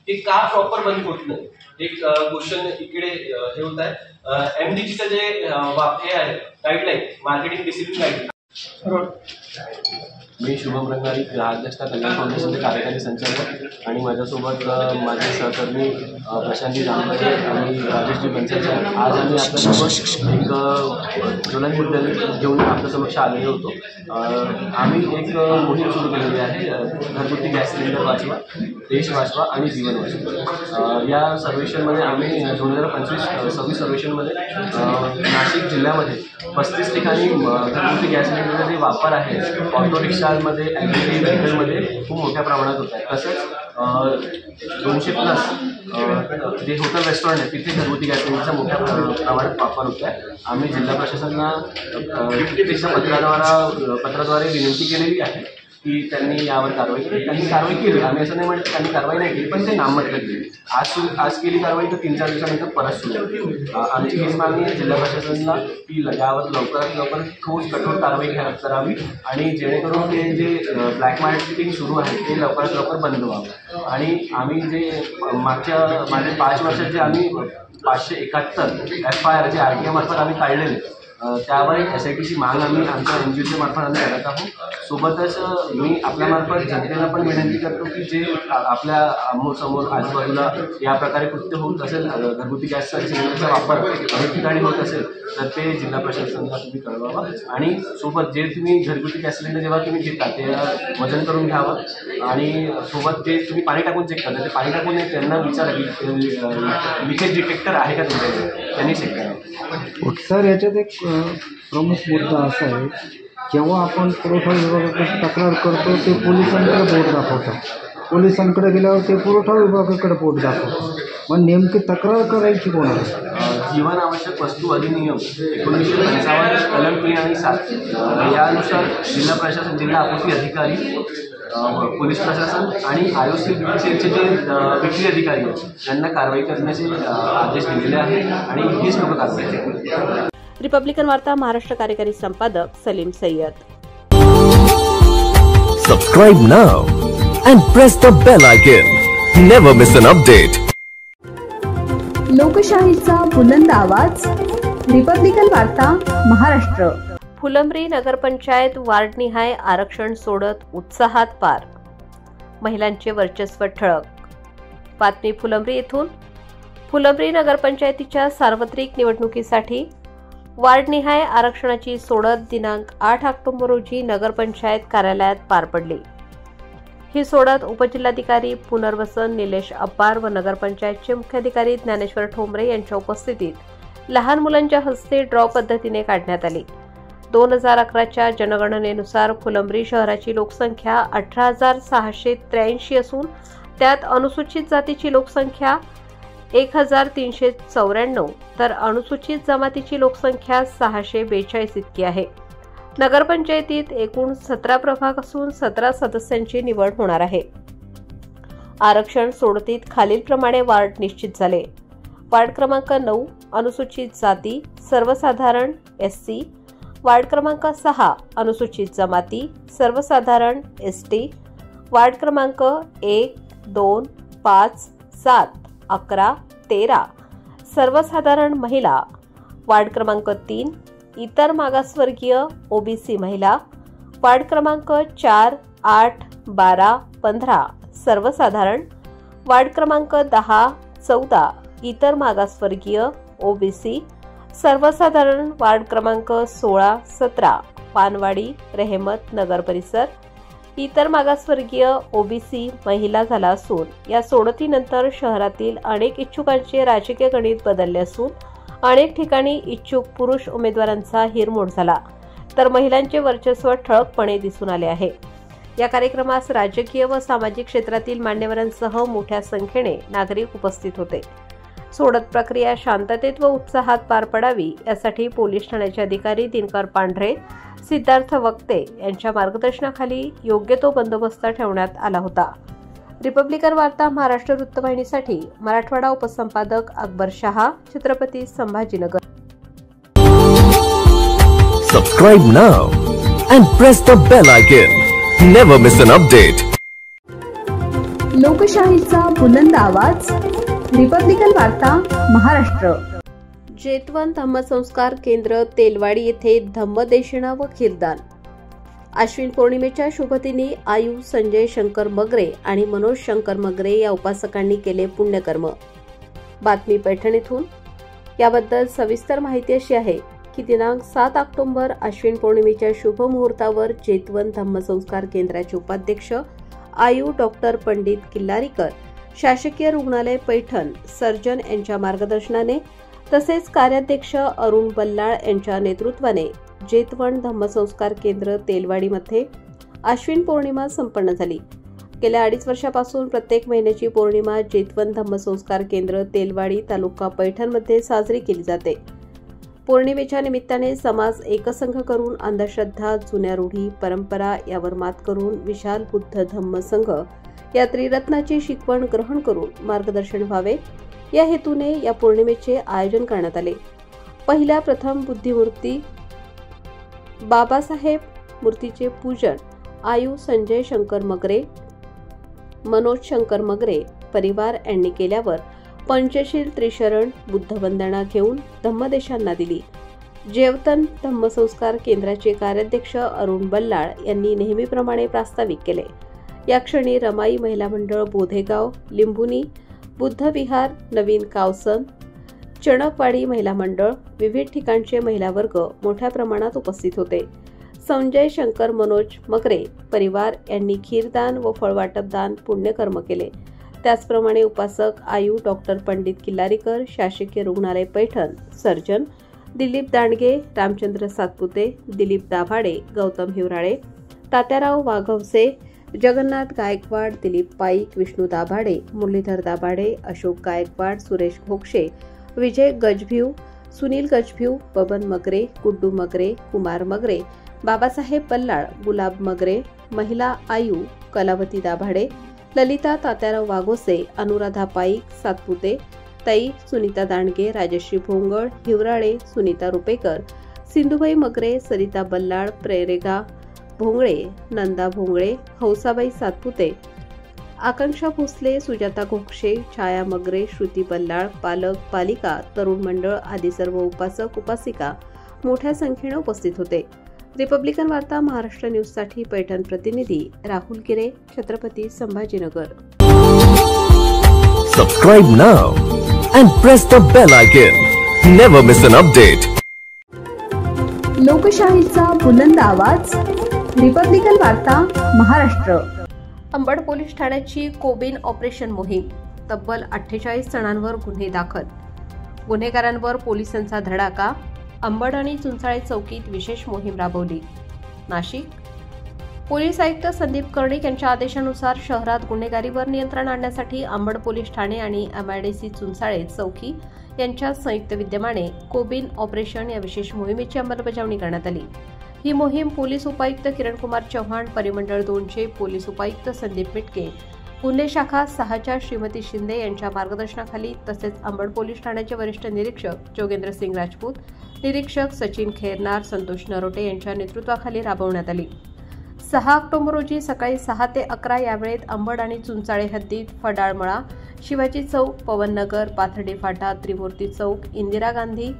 I: ते का प्रॉपर बंद होत नाही एक क्वेश्चन इकडे हे होत आहे. MDGचं जे हे आहे गाईडलाईन, मार्केटिंग डिसिप्लिन गाईडलाईन.
J: मी शुभम रंगारी, ग्राहक कल्याण फाउंडेशनचे कार्यकारी संचालक आणि माझ्यासोबत माझे सहकर्मी प्रशांतजी जांभळे आणि राजेशजी बनसाचे. आज आम्ही आपल्यासोबत एक ज्वलन मुद्दे घेऊन आपल्यासमक्ष आलेले होतो. आम्ही एक मोहीम सुरू केलेली आहे, घरगुती गॅस सिलेंडर वाचवा, देश वाचवा आणि जीवन वाचवा. या सर्वेक्षणमध्ये आम्ही 2025-26 सर्वेक्षणमध्ये नाशिक जिल्ह्यामध्ये 35 ठिकाणी घरगुती गॅस सिलेंडरचा जे वापर आहे ऑटो रिक्षांमध्ये, एलपीजी व्हेकलमध्ये खूप मोठ्या प्रमाणात होत आहे. तसंच 200+ जे हॉटेल रेस्टॉरंट आहे तिथे घरगुती गॅस सिलेंडरचा मोठ्या प्रमाणात वापर होत आहे. आम्ही जिल्हा प्रशासनाला डिप्युटीच्या पत्राद्वारे विनंती केलेली आहे की त्यांनी यावर कारवाई केली. त्यांनी कारवाई केली, आम्ही असं नाही म्हणत त्यांनी कारवाई नाही केली, पण ते नाममात्र केली. आज केली कारवाई तर 3-4 दिवसानंतर परत सुरू. आमची हीच मागणी आहे जिल्हा प्रशासनाला की यावर लवकरात लवकर ठोस कठोर कारवाई करावी आणि जेणेकरून ते जे ब्लॅक मार्केटिंग सुरू आहे ते लवकरात लवकर बंद व्हावं. आणि आम्ही जे मागे 5 वर्षात जे आम्ही 571 FIR जे RTI मार्फत आम्ही काढलेले त्यावर एक SITची माग आम्ही आमच्या NGOच्या मार्फत आम्ही करत आहोत. सोबतच मी आपल्यामार्फत जनतेला पण विनंती करतो की जे आपल्या समोर आजूबाजूला या प्रकारे कृत्य होत असेल, घरगुती गॅस सिलेंडरचा वापर अनेक ठिकाणी होत असेल तर ते जिल्हा प्रशासनाला तुम्ही कळवावं. आणि सोबत जे तुम्ही घरगुती गॅस सिलेंडर जेव्हा तुम्ही घेता ते वजन करून घ्यावं आणि सोबत जे तुम्ही पाणी टाकून चेक करता ते पाणी टाकून त्यांना विचारा की लिकेज डिटेक्टर आहे का तुमच्याकडे, त्यांनी चेक करावं.
K: सर, याच्यात एक प्रमुख मुद्दा असा आहे, जेव्हा आपण पुरवठा विभागाकडे तक्रार करतो ते पोलिसांकडे बोट दाखवतात, पोलिसांकडे गेल्यावर ते पुरवठा विभागाकडे बोट दाखवतात. मग नेमकी तक्रार करायची कोणाला?
J: जीवन आवश्यक वस्तू अधिनियम 1955 कलम 3 आणि 7 यानुसार जिल्हा प्रशासन, जिल्हा आपूर्ती अधिकारी, पोलीस प्रशासन आणि IOC BPCLचे जे विक्री अधिकारी आहेत यांना कारवाई करण्याचे आदेश दिलेले आहेत आणि हेच लोक कारवाई करतात.
B: रिपब्लिकन वार्ता महाराष्ट्र कार्यकारी संपादक Salim Syed.
F: Subscribe now and press the bell icon. Never miss an update.
C: लोकशाहीचा बुलंद आवाज, रिपब्लिकन वार्ता महाराष्ट्र.
B: फुलंब्री नगरपंचायत वार्डनिहाय आरक्षण सोडत उत्साहात पार, महिलांचे वर्चस्व ठळक. बातमी फुलंब्री येथून. फुलंब्री नगरपंचायतीच्या सार्वत्रिक निवडणुकीसाठी वार्डनिहाय आरक्षणाची सोडत दिनांक 8 ऑक्टोबर रोजी नगरपंचायत कार्यालयात पार पडली. ही सोडत उपजिल्हाधिकारी पुनर्वसन निलेश अप्पार व नगरपंचायतचे मुख्याधिकारी ज्ञानेश्वर ठोंबरे यांच्या उपस्थितीत लहान मुलांच्या हस्ते ड्रॉ पद्धतीने काढण्यात आली. 2011च्या जनगणनेनुसार फुलंब्री शहराची लोकसंख्या 18,683 असून त्यात अनुसूचित जातीची लोकसंख्या 1,394 तर अनुसूचित जमातीची लोकसंख्या 642 इतकी आहे. नगरपंचायतीत एकूण 17 प्रभाग असून 17 सदस्यांची निवड होणार आहे. आरक्षण सोडतीत खालीलप्रमाणे वार्ड निश्चित झाले. वार्ड क्रमांक 9 अनुसूचित जाती सर्वसाधारण SC, वार्ड क्रमांक 6 अनुसूचित जमाती सर्वसाधारण ST, वार्ड क्रमांक 1, 2, 5, 7, 11, 13 सर्वसाधारण महिला, वार्ड क्रमांक 3 इतर मागासवर्गीय OBC महिला, वार्ड क्रमांक 4, 8, 12, 15 सर्वसाधारण, वार्ड क्रमांक 10, 14 इतर मागासवर्गीय OBC सर्वसाधारण, वार्ड क्रमांक 16, 17 पानवाडी रेहमत नगर परिसर इतर मागासवर्गीय OBC महिला झाला असून या सोडतीनंतर शहरातील अनेक इच्छुकांचे राजकीय गणित बदलले असून अनेक ठिकाणी इच्छुक पुरुष उमेदवारांचा हिरमोड झाला, तर महिलांचे वर्चस्व ठळकपणे दिसून आले आहे. या कार्यक्रमास राजकीय व सामाजिक क्षेत्रातील मान्यवरांसह मोठ्या संख्येने नागरिक उपस्थित होते. सोडत प्रक्रिया शांततेत व उत्साहात पार पडावी यासाठी पोलीस ठाण्याचे अधिकारी दिनकर पांढरे, सिद्धार्थ वक्ते यांच्या मार्गदर्शनाखाली योग्य तो बंदोबस्त ठेवण्यात आला होता. रिपब्लिकन वार्ता Maharashtra वृत्तवाहिनीसाठी Marathwada उपसंपादक Akbar Shah, Chhatrapati Sambhajinagar.
F: Subscribe now and press the bell icon. Never miss an update.
C: लोकशाहीचा बुलंद आवाज, रिपब्लिकन वार्ता महाराष्ट्र.
B: जेतवन धम्मसंस्कार केंद्र तेलवाडी येथे धम्मदेशना व खीरदान. आश्विन पौर्णिमेच्या शुभदिनी आयु संजय शंकर मगरे आणि मनोज शंकर मगरे या उपासकांनी केले पुण्यकर्म. बातमी पैठण येथून. याबद्दल सविस्तर माहिती अशी आहे की दिनांक 7 ऑक्टोबर आश्विन पौर्णिमेच्या शुभ मुहूर्तावर जेतवन धम्मसंस्कार केंद्राचे उपाध्यक्ष आयु डॉक्टर पंडित किल्लारीकर, शासकीय रुग्णालय पैठण सर्जन यांच्या मार्गदर्शनाने तसेच कार्याध्यक्ष अरुण बल्लाळ यांच्या नेतृत्वाने जेतवन धम्मसंस्कार केंद्र तेलवाडीमध्ये आश्विन पौर्णिमा संपन्न झाली. गेल्या 2.5 वर्षापासून प्रत्येक महिन्याची पौर्णिमा जेतवन धम्मसंस्कार केंद्र तेलवाडी तालुका पैठणमध्ये साजरी केली जाते. पौर्णिमेच्या निमित्ताने समाज एकसंघ करून अंधश्रद्धा, जुन्या रूढी, परंपरा यावर मात करून विशाल बुद्ध धम्म संघ या त्रिरत्नाची शिकवण ग्रहण करून मार्गदर्शन व्हावे या हेतूने या पौर्णिमेचे आयोजन करण्यात आले. पहिल्या प्रथम बुद्धिमूर्ती बाबासाहेब मूर्तीचे पूजन आयु संजय शंकर मगरे, मनोज शंकर मगरे परिवार यांनी केल्यावर पंचशील त्रिशरण बुद्धवंदना घेऊन धम्मदेशांना दिली. जेतवन धम्मसंस्कार केंद्राचे कार्याध्यक्ष अरुण बल्लाळ यांनी नेहमीप्रमाणे प्रास्ताविक केले. या क्षणी रमाई महिला मंडळ बोधेगाव, लिंबुनी, बुद्ध विहार, नवीन कावसन, चणकवाडी महिला मंडळ, विविध ठिकाणचे महिला वर्ग मोठ्या प्रमाणात उपस्थित होते. संजय शंकर मनोज मगरे परिवार यांनी खीरदान व फळवाटप दान पुण्यकर्म केले. त्याचप्रमाणे उपासक आयु डॉक्टर पंडित किल्लारीकर, शासकीय रुग्णालय पैठण सर्जन दिलीप दांडगे, रामचंद्र सातपुते, दिलीप दाभाडे, गौतम हिवराळे, तात्याराव वाघवसे, जगन्नाथ गायकवाड, दिलीप पाईक, विष्णू दाभाडे, मुरलीधर दाभाडे, अशोक गायकवाड, सुरेश भोक्षे, विजय गजभिव, सुनील गजभिव, बबन मगरे, गुड्डू मगरे, कुमार मगरे, बाबासाहेब बल्लाळ, गुलाब मगरे, महिला आयु कलावती दाभाडे, ललिता तात्याराव वाघोसे, अनुराधा पाईक, सातपुते, ताई सुनीता दांडगे, राजश्री भोंगळ, हिवराळे, सुनीता रुपेकर, सिंधुबाई मगरे, सरिता बल्लाळ, प्रेरेगा भोंगळे, नंदा भोंगळे, हौसाबाई सातपुते, आकांक्षा भोसले, सुजाता घोक्षे, छाया मगरे, श्रुती बल्लाळ, पालक, पालिका, तरुण मंडळ आदी सर्व उपासक उपासिका मोठ्या संख्येने उपस्थित होते. रिपब्लिकन वार्ता महाराष्ट्र न्यूजसाठी पैठण प्रतिनिधी राहुल गिरे, Chhatrapati Sambhajinagar.
F: Subscribe now and press the bell icon. Never miss an update.
C: लोकशाहीचा बुलंद आवाज, रिपब्लिकन वार्ता महाराष्ट्र.
B: अंबड पोलीस ठाण्याची कोबिन ऑपरेशन मोहीम. तब्बल 48 जणांवर गुन्हे दाखल. गुन्हेगारांवर पोलिसांचा धडाका. अंबड आणि चुंचाळे चौकीत विशेष मोहीम राबवली. नाशिक. पोलीस आयुक्त संदीप कर्णिक यांच्या आदेशानुसार शहरात गुन्हेगारीवर नियंत्रण आणण्यासाठी अंबड पोलीस ठाणे आणि MIDC चुंचाळे चौकी यांच्या संयुक्त विद्यमाने कोबिन ऑपरेशन या विशेष मोहिमेची अंमलबजावणी करण्यात आली. ही मोहीम पोलीस उपायुक्त किरणकुमार चव्हाण, परिमंडळ 2चे पोलीस उपायुक्त संदीप मिटके, गुन्हे शाखा 6च्या श्रीमती शिंदे यांच्या मार्गदर्शनाखाली तसेच अंबड पोलीस ठाण्याचे वरिष्ठ निरीक्षक जोगेंद्र सिंग राजपूत, निरीक्षक सचिन खेरनार, संतोष नरोटे यांच्या नेतृत्वाखाली राबवण्यात आली. 6 ऑक्टोबर रोजी सकाळी 6 ते 11 या वेळेत अंबड आणि चुंचाळे हद्दीत फडाळमळा, शिवाजी चौक, पवननगर, पाथर्डी फाटा, त्रिमूर्ती चौक, इंदिरा गांधी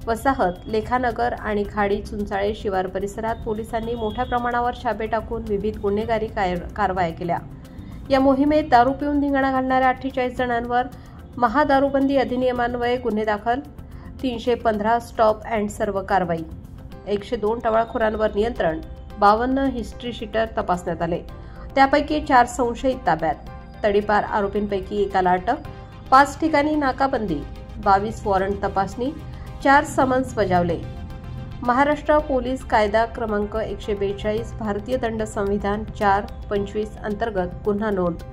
B: वसाहत, लेखानगर आणि खाडी चुंचाळे शिवार परिसरात पोलिसांनी मोठ्या प्रमाणावर छापे टाकून विविध गुन्हेगारी कारवाया केल्या. या मोहिमेत दारू पिऊन धिंगाणा घालणाऱ्या 48 जणांवर महादारूबंदी अधिनियमान्वये गुन्हे दाखल. 315 स्टॉप अँड सर्व कारवाई. 102 टवाळखोरांवर नियंत्रण. 52 हिस्ट्री शीटर तपासण्यात आले. त्यापैकी 4 संशयित ताब्यात. तडीपार आरोपींपैकी एकाला अटक. 5 ठिकाणी नाकाबंदी. 22 वॉरंट तपासणी. 4 समन्स बजावले. महाराष्ट्र पोलीस कायदा क्रमांक 142 भारतीय दंड संविधान 4:25 अंतर्गत गुन्हा नोंद.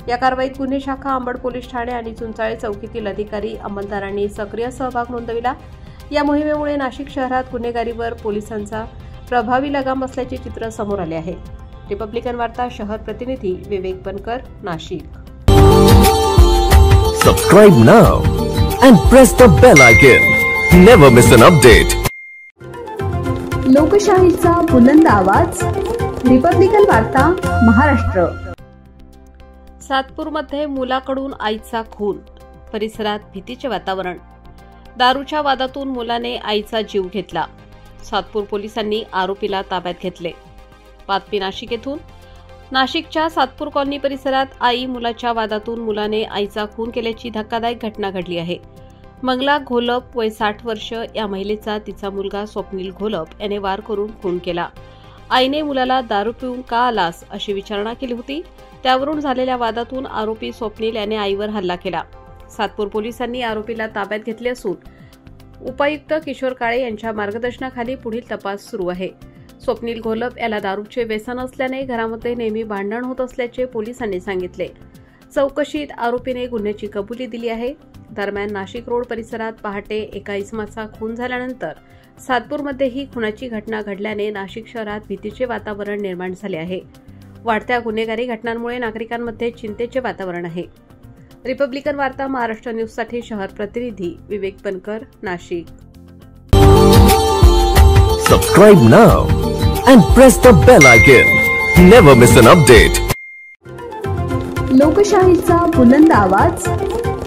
B: या कारवाईत गुन्हे शाखा, अंबड पोलीस ठाणे आणि चुंचाळे चौकीतील अधिकारी, अंमलदारांनी सक्रिय सहभाग नोंदविला. या मोहिमेमुळे नाशिक शहरात गुन्हेगारीवर पोलिसांचा प्रभावी लगाम बसल्याचे चित्र समोर आले आहे. रिपब्लिकन वार्ता शहर प्रतिनिधी विवेक बनकर, Nashik.
F: Subscribe now and press the bell icon. Never miss an update.
C: लोकशाहीचा बुलंद आवाज, रिपब्लिकन वार्ता महाराष्ट्र.
B: सातपूरमध्ये मुलाकडून आईचा खून, परिसरात भीतीचे वातावरण. दारूच्या वादातून मुलाने आईचा जीव घेतला. सातपूर पोलिसांनी आरोपीला ताब्यात घेतले. बातमी नाशिक येथून. नाशिकच्या सातपूर कॉलनी परिसरात आई मुलाच्या वादातून मुलाने आईचा खून केल्याची धक्कादायक घटना घडली आहे. मंगला घोलप वय 60 वर्ष या महिलेचा तिचा मुलगा स्वप्नील घोलप याने वार करून खून केला. आईने मुलाला दारू पिऊन का आलास अशी विचारणा केली होती. त्यावरून झालेल्या वादातून आरोपी स्वप्नील याने आईवर हल्ला केला. सातपूर पोलिसांनी आरोपीला ताब्यात घेतले असून उपायुक्त किशोर काळे यांच्या मार्गदर्शनाखाली पुढील तपास सुरू आहे. स्वप्नील घोलप याला दारूचे व्यसन असल्याने घरामध्ये नेहमी भांडण होत असल्याचे पोलिसांनी सांगितले. चौकशीत आरोपीने गुन्ह्याची कबुली दिली आहे. दरम्यान नाशिक रोड परिसरात पहाटे एका इसमाचा खून झाल्यानंतर सातपूरमध्येही खुनाची घटना घडल्याने नाशिक शहरात भीतीचे वातावरण निर्माण झाले आहे. वाढत्या गुन्हेगारी घटनांमुळे नागरिकांमध्ये चिंतेचे वातावरण आहे. रिपब्लिकन वार्ता महाराष्ट्र न्यूजसाठी शहर प्रतिनिधी विवेक बनकर, Nashik.
F: Subscribe now and press the bell icon. Never miss an update.
C: लोकशाहीचा बुलंद आवाज,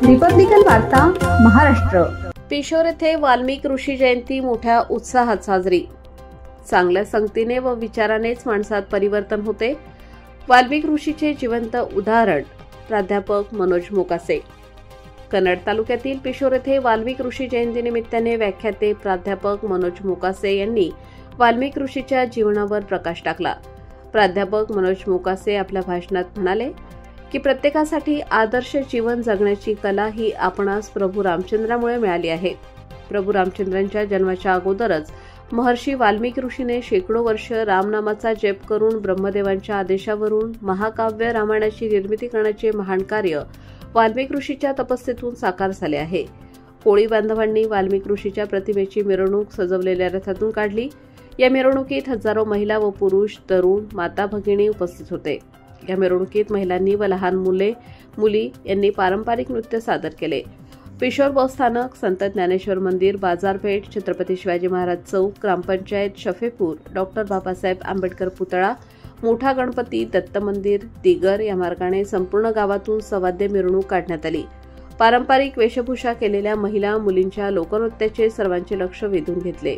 C: रिपब्लिकन वार्ता महाराष्ट्र.
B: पिशोर येथे वाल्मिक ऋषी जयंती मोठ्या उत्साहात साजरी. चांगल्या संगतीने व विचारानेच माणसात परिवर्तन होते. वाल्मिक ऋषीचे जिवंत उदाहरण प्राध्यापक मनोज मोकासे. कन्नड तालुक्यातील पिशोर येथे वाल्मिक ऋषी जयंतीनिमित्ताने व्याख्याते प्राध्यापक मनोज मोकासे यांनी वाल्मिक ऋषीच्या जीवनावर प्रकाश टाकला. प्राध्यापक मनोज मोकासे आपल्या भाषणात म्हणाले की प्रत्येकासाठी आदर्श जीवन जगण्याची कला ही आपणास प्रभू रामचंद्रामुळे मिळाली आहे. प्रभू रामचंद्रांच्या जन्माच्या अगोदरच महर्षी वाल्मिक ऋषीने शेकडो वर्ष रामनामाचा जप करून ब्रह्मदेवांच्या आदेशावरून महाकाव्य रामायणाची निर्मिती करण्याचे महान कार्य वाल्मिक ऋषीच्या तपस्येतून साकार झाले आहे. कोळी बांधवांनी वाल्मिक ऋषीच्या प्रतिमेची मिरवणूक सजवलेल्या रथातून काढली. या मिरवणुकीत हजारो महिला व पुरुष, तरुण, माता भगिनी उपस्थित होते. या मिरवणुकीत महिलांनी व लहान मुली यांनी पारंपरिक नृत्य सादर केले. पिशोर बस स्थानक, संत ज्ञानेश्वर मंदिर, बाजारपेठ, छत्रपती शिवाजी महाराज चौक, ग्रामपंचायत शफेपूर, डॉक्टर बाबासाहेब आंबेडकर पुतळा, मोठा गणपती, दत्त मंदिर, दिगर या मार्गाने संपूर्ण गावातून सवाद्य मिरवणूक काढण्यात आली. पारंपरिक वेशभूषा केलेल्या महिला मुलींच्या लोकनृत्याचे सर्वांचे लक्ष वेधून घेतले.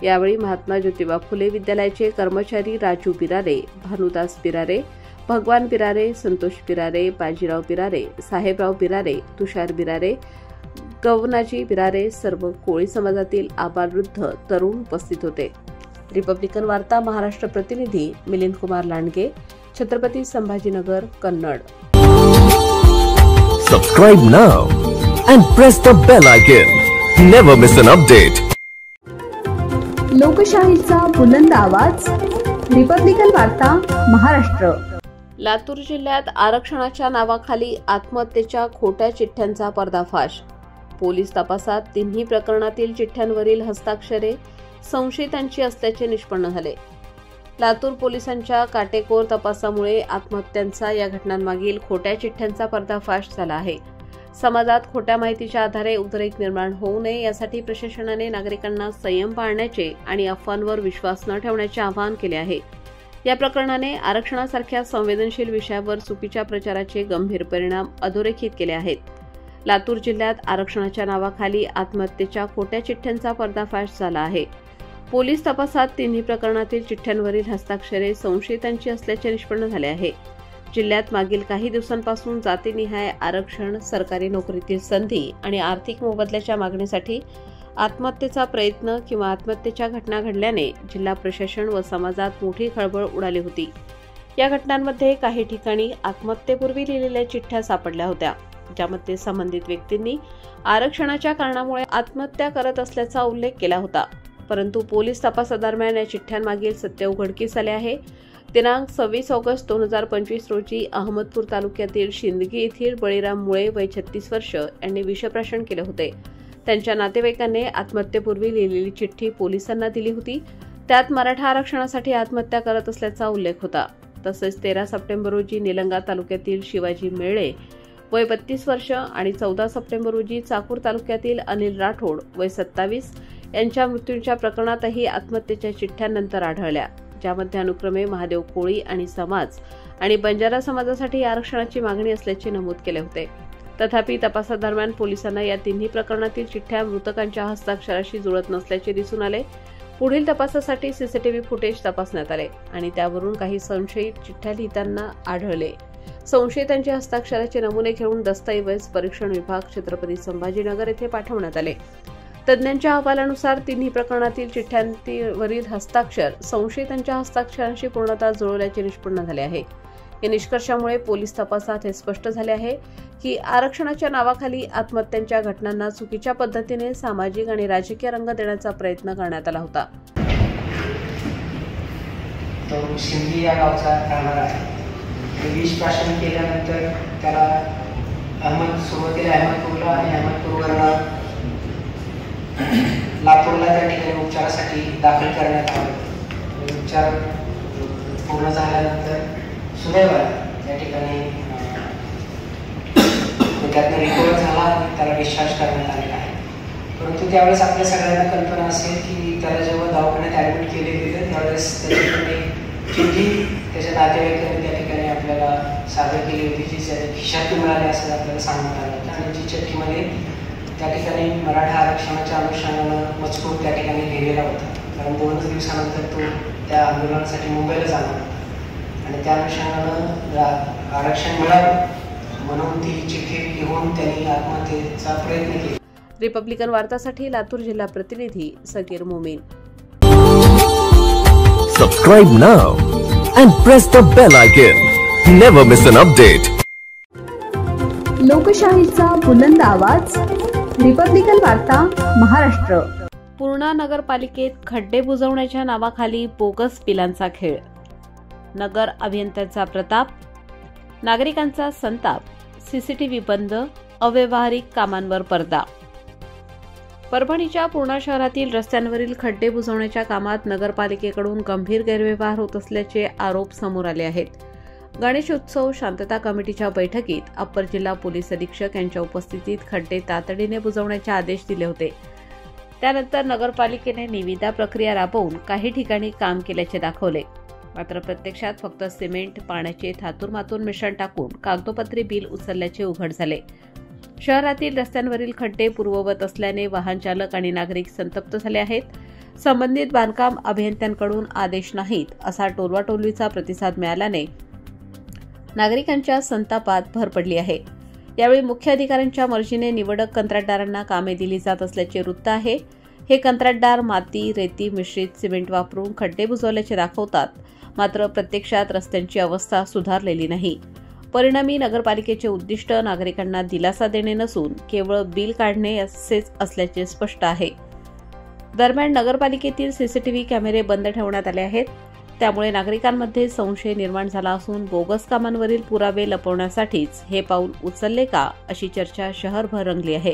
B: यावेळी महात्मा ज्योतिबा फुले विद्यालयाचे कर्मचारी राजू बिरारे, भानुदास बिरारे, भगवान बिरारे, संतोष बिरारे, बाजीराव बिरारे, साहेबराव बिरारे, तुषार बिरारे, गवनाजी बिरारे, सर्व कोळी समाजातील आबालवृद्ध तरुण उपस्थित होते. रिपब्लिकन वार्ता महाराष्ट्र प्रतिनिधी Milind Kumar Landge, Chhatrapati Sambhajinagar, Kannada.
F: Subscribe now and press the bell icon. Never miss an update.
C: लोकशाहीचा बुलंद आवाज, रिपब्लिकन वार्ता महाराष्ट्र.
B: लातूर जिल्ह्यात आरक्षणाच्या नावाखाली आत्महत्येच्या खोट्या चिठ्ठ्यांचा पर्दाफाश. पोलीस तपासात तिन्ही प्रकरणातील चिठ्ठ्यांवरील हस्ताक्षरे संशयितांची असल्याचे निष्पन्न झाले. लातूर पोलिसांच्या काटेकोर तपासामुळे आत्महत्यांचा या घटनांमागील खोट्या चिठ्ठ्यांचा पर्दाफाश झाला आहे. समाजात खोट्या माहितीच्या आधारे उद्रेक निर्माण होऊ नये यासाठी प्रशासनाने नागरिकांना संयम पाळण्याचे आणि अफवांवर विश्वास न ठेवण्याचे आवाहन केले आहे. या प्रकरणाने आरक्षणासारख्या संवेदनशील विषयावर चुकीच्या प्रचाराचे गंभीर परिणाम अधोरेखित केले आहेत. लातूर जिल्ह्यात आरक्षणाच्या नावाखाली आत्महत्येच्या खोट्या चिठ्ठ्यांचा पर्दाफाश झाला आहे. पोलीस तपासात तिन्ही प्रकरणातील चिठ्ठ्यांवरील हस्ताक्षरे संशयितांची असल्याचे निष्पन्न झाले आहे. जिल्ह्यात मागील काही दिवसांपासून जातीनिहाय आरक्षण, सरकारी नोकरीतील संधी आणि आर्थिक मोबदल्याच्या मागणीसाठी आत्महत्येचा प्रयत्न किंवा आत्महत्येच्या घटना घडल्याने जिल्हा प्रशासन व समाजात मोठी खळबळ उडाली होती. या घटनांमध्ये काही ठिकाणी आत्महत्येपूर्वी लिहिलेल्या चिठ्ठ्या सापडल्या होत्या. ज्यामध्ये संबंधित व्यक्तींनी आरक्षणाच्या कारणामुळे आत्महत्या करत असल्याचा उल्लेख केला होता. परंतु पोलीस तपासादरम्यान या चिठ्ठ्यांमागील सत्य उघडकीस आले आहे. दिनांक 26 ऑगस्ट 2025 रोजी अहमदपूर तालुक्यातील शिंदगी येथील बळीराम मुळे वय 36 वर्ष यांनी विषप्राशन केले होते. त्यांच्या नातेवाईकांनी आत्महत्येपूर्वी लिहिलेली चिठ्ठी पोलिसांना दिली होती. त्यात मराठा आरक्षणासाठी आत्महत्या करत असल्याचा उल्लेख होता. तसेच 13 सप्टेंबर रोजी निलंगा तालुक्यातील शिवाजी मेळे वय 32 वर्ष आणि 14 सप्टेंबर रोजी चाकूर तालुक्यातील अनिल राठोड वय 27 यांच्या मृत्यूच्या प्रकरणातही आत्महत्येच्या चिठ्ठ्या नंतर आढळल्या, ज्यामध्ये अनुक्रमे महादेव कोळी आणि समाज आणि बंजारा समाजासाठी आरक्षणाची मागणी असल्याचे नमूद केले होते. तथापि तपासादरम्यान पोलिसांना या तिन्ही प्रकरणातील चिठ्ठ्या मृतकांच्या हस्ताक्षराशी जुळत नसल्याचे दिसून आले. पुढील तपासासाठी सीसीटीव्ही फुटेज तपासण्यात आले आणि त्यावरून काही संशयित चिठ्ठ्या लिहिताना आढळले. संशयितांच्या हस्ताक्षराचे नमुने घेऊन दस्तऐवज परीक्षण विभाग छत्रपती संभाजीनगर येथे पाठवण्यात आले. तज्ज्ञांच्या अहवालानुसार तिन्ही प्रकरणातील चिठ्ठ्यांवरील हस्ताक्षर संशयितांच्या हस्ताक्षरांशी पूर्णतः जुळवल्याचे निष्पन्न झाले आहे. या निष्कर्षामुळे पोलीस तपासात हे स्पष्ट झाले आहे की आरक्षणाच्या नावाखाली आत्महत्यांच्या घटनांना चुकीच्या पद्धतीने सामाजिक आणि राजकीय रंग देण्याचा प्रयत्न करण्यात आला होता.
L: तो शिंदी या गावचा राहणार आहे. विषप्राशन केल्यानंतर त्याला सुरुवातीला अहमदपूरला आणि अहमदपूरवरनं लातूरला त्या ठिकाणी उपचारासाठी दाखल करण्यात आले. उपचार पूर्ण झाल्यानंतर सुदैवाने त्या ठिकाणी त्यातनं रिकवर झाला आणि त्याला डिस्चार्ज करण्यात आलेला आहे. परंतु त्यावेळेस आपल्या सगळ्यांना कल्पना असेल की त्याला जेव्हा दवाखान्यात ॲडमिट केले गेले त्यावेळेस त्याच्याकडे चिठ्ठी त्याच्या नातेवाईकांनी त्या ठिकाणी आपल्याला सादर केली होती, जी त्याच्या खिशातून मिळाली असं आपल्याला सांगण्यात आलं होतं. आणि जी चिठ्ठीमध्ये त्या ठिकाणी मराठा आरक्षणाच्या अनुषंगानं मजकूर त्या ठिकाणी लिहिलेला होता. कारण 2 दिवसानंतर तो त्या आंदोलनासाठी मुंबईला जाणार होता आणि त्या अनुषंगानं आरक्षण मिळावं म्हणून ती चिठ्ठी लिहून त्यांनी आत्महत्येचा प्रयत्न केला.
B: रिपब्लिकन वार्तासाठी लातूर जिल्हा प्रतिनिधी Sagir Momin.
F: Subscribe now and press the bell icon. Never miss an update.
C: लोकशाहीचा बुलंद आवाज, रिपब्लिकन वार्ता महाराष्ट्र.
B: पूर्णा नगरपालिकेत खड्डे बुजवण्याच्या नावाखाली बोगस बिलांचा खेळ. नगर अभियंत्यांचा प्रताप, नागरिकांचा संताप, सीसीटीव्ही बंद, अव्यवहारिक कामांवर पडदा. परभणीच्या पूर्णा शहरातील रस्त्यांवरील खड्डे बुजवण्याच्या कामात नगरपालिकेकडून गंभीर गैरव्यवहार होत असल्याचे आरोप समोर आले आहेत. गणेशोत्सव शांतता कमिटीच्या बैठकीत अप्पर जिल्हा पोलीस अधीक्षक यांच्या उपस्थितीत खड्डे तातडीने बुजवण्याचे आदेश दिले होते. त्यानंतर नगरपालिकेने निविदा प्रक्रिया राबवून काही ठिकाणी काम केल्याचे दाखवले. मात्र प्रत्यक्षात फक्त सिमेंट, पाण्याचे थातूरमातूर मिश्रण टाकून कागदोपत्री बिल उचलल्याचे उघड झाले. शहरातील रस्त्यांवरील खड्डे पूर्ववत असल्याने वाहन चालक आणि नागरिक संतप्त झाले आहेत. संबंधित बांधकाम अभियंत्यांकडून आदेश नाहीत असा टोलवाटोलवीचा प्रतिसाद मिळाल्याने नागरिकांच्या संतापात भर पडली आहे. यावेळी मुख्य अधिकाऱ्यांच्या मर्जीने निवडक कंत्राटदारांना कामे दिली जात असल्याचे वृत्त आहे. हे कंत्राटदार माती, रेती मिश्रित सिमेंट वापरून खड्डे बुजवल्याचे दाखवतात, मात्र प्रत्यक्षात रस्त्यांची अवस्था सुधारलेली नाही. परिणामी नगरपालिकेचे उद्दिष्ट नागरिकांना दिलासा देणे नसून केवळ बिल काढणे असेच असल्याचे स्पष्ट आहे. दरम्यान नगरपालिकेतील सीसीटीव्ही कॅमेरे बंद ठेवण्यात आले आहेत. त्यामुळे नागरिकांमध्ये संशय निर्माण झाला असून बोगस कामांवरील पुरावे लपवण्यासाठीच हे पाऊल उचलले का अशी चर्चा शहरभर रंगली आहे.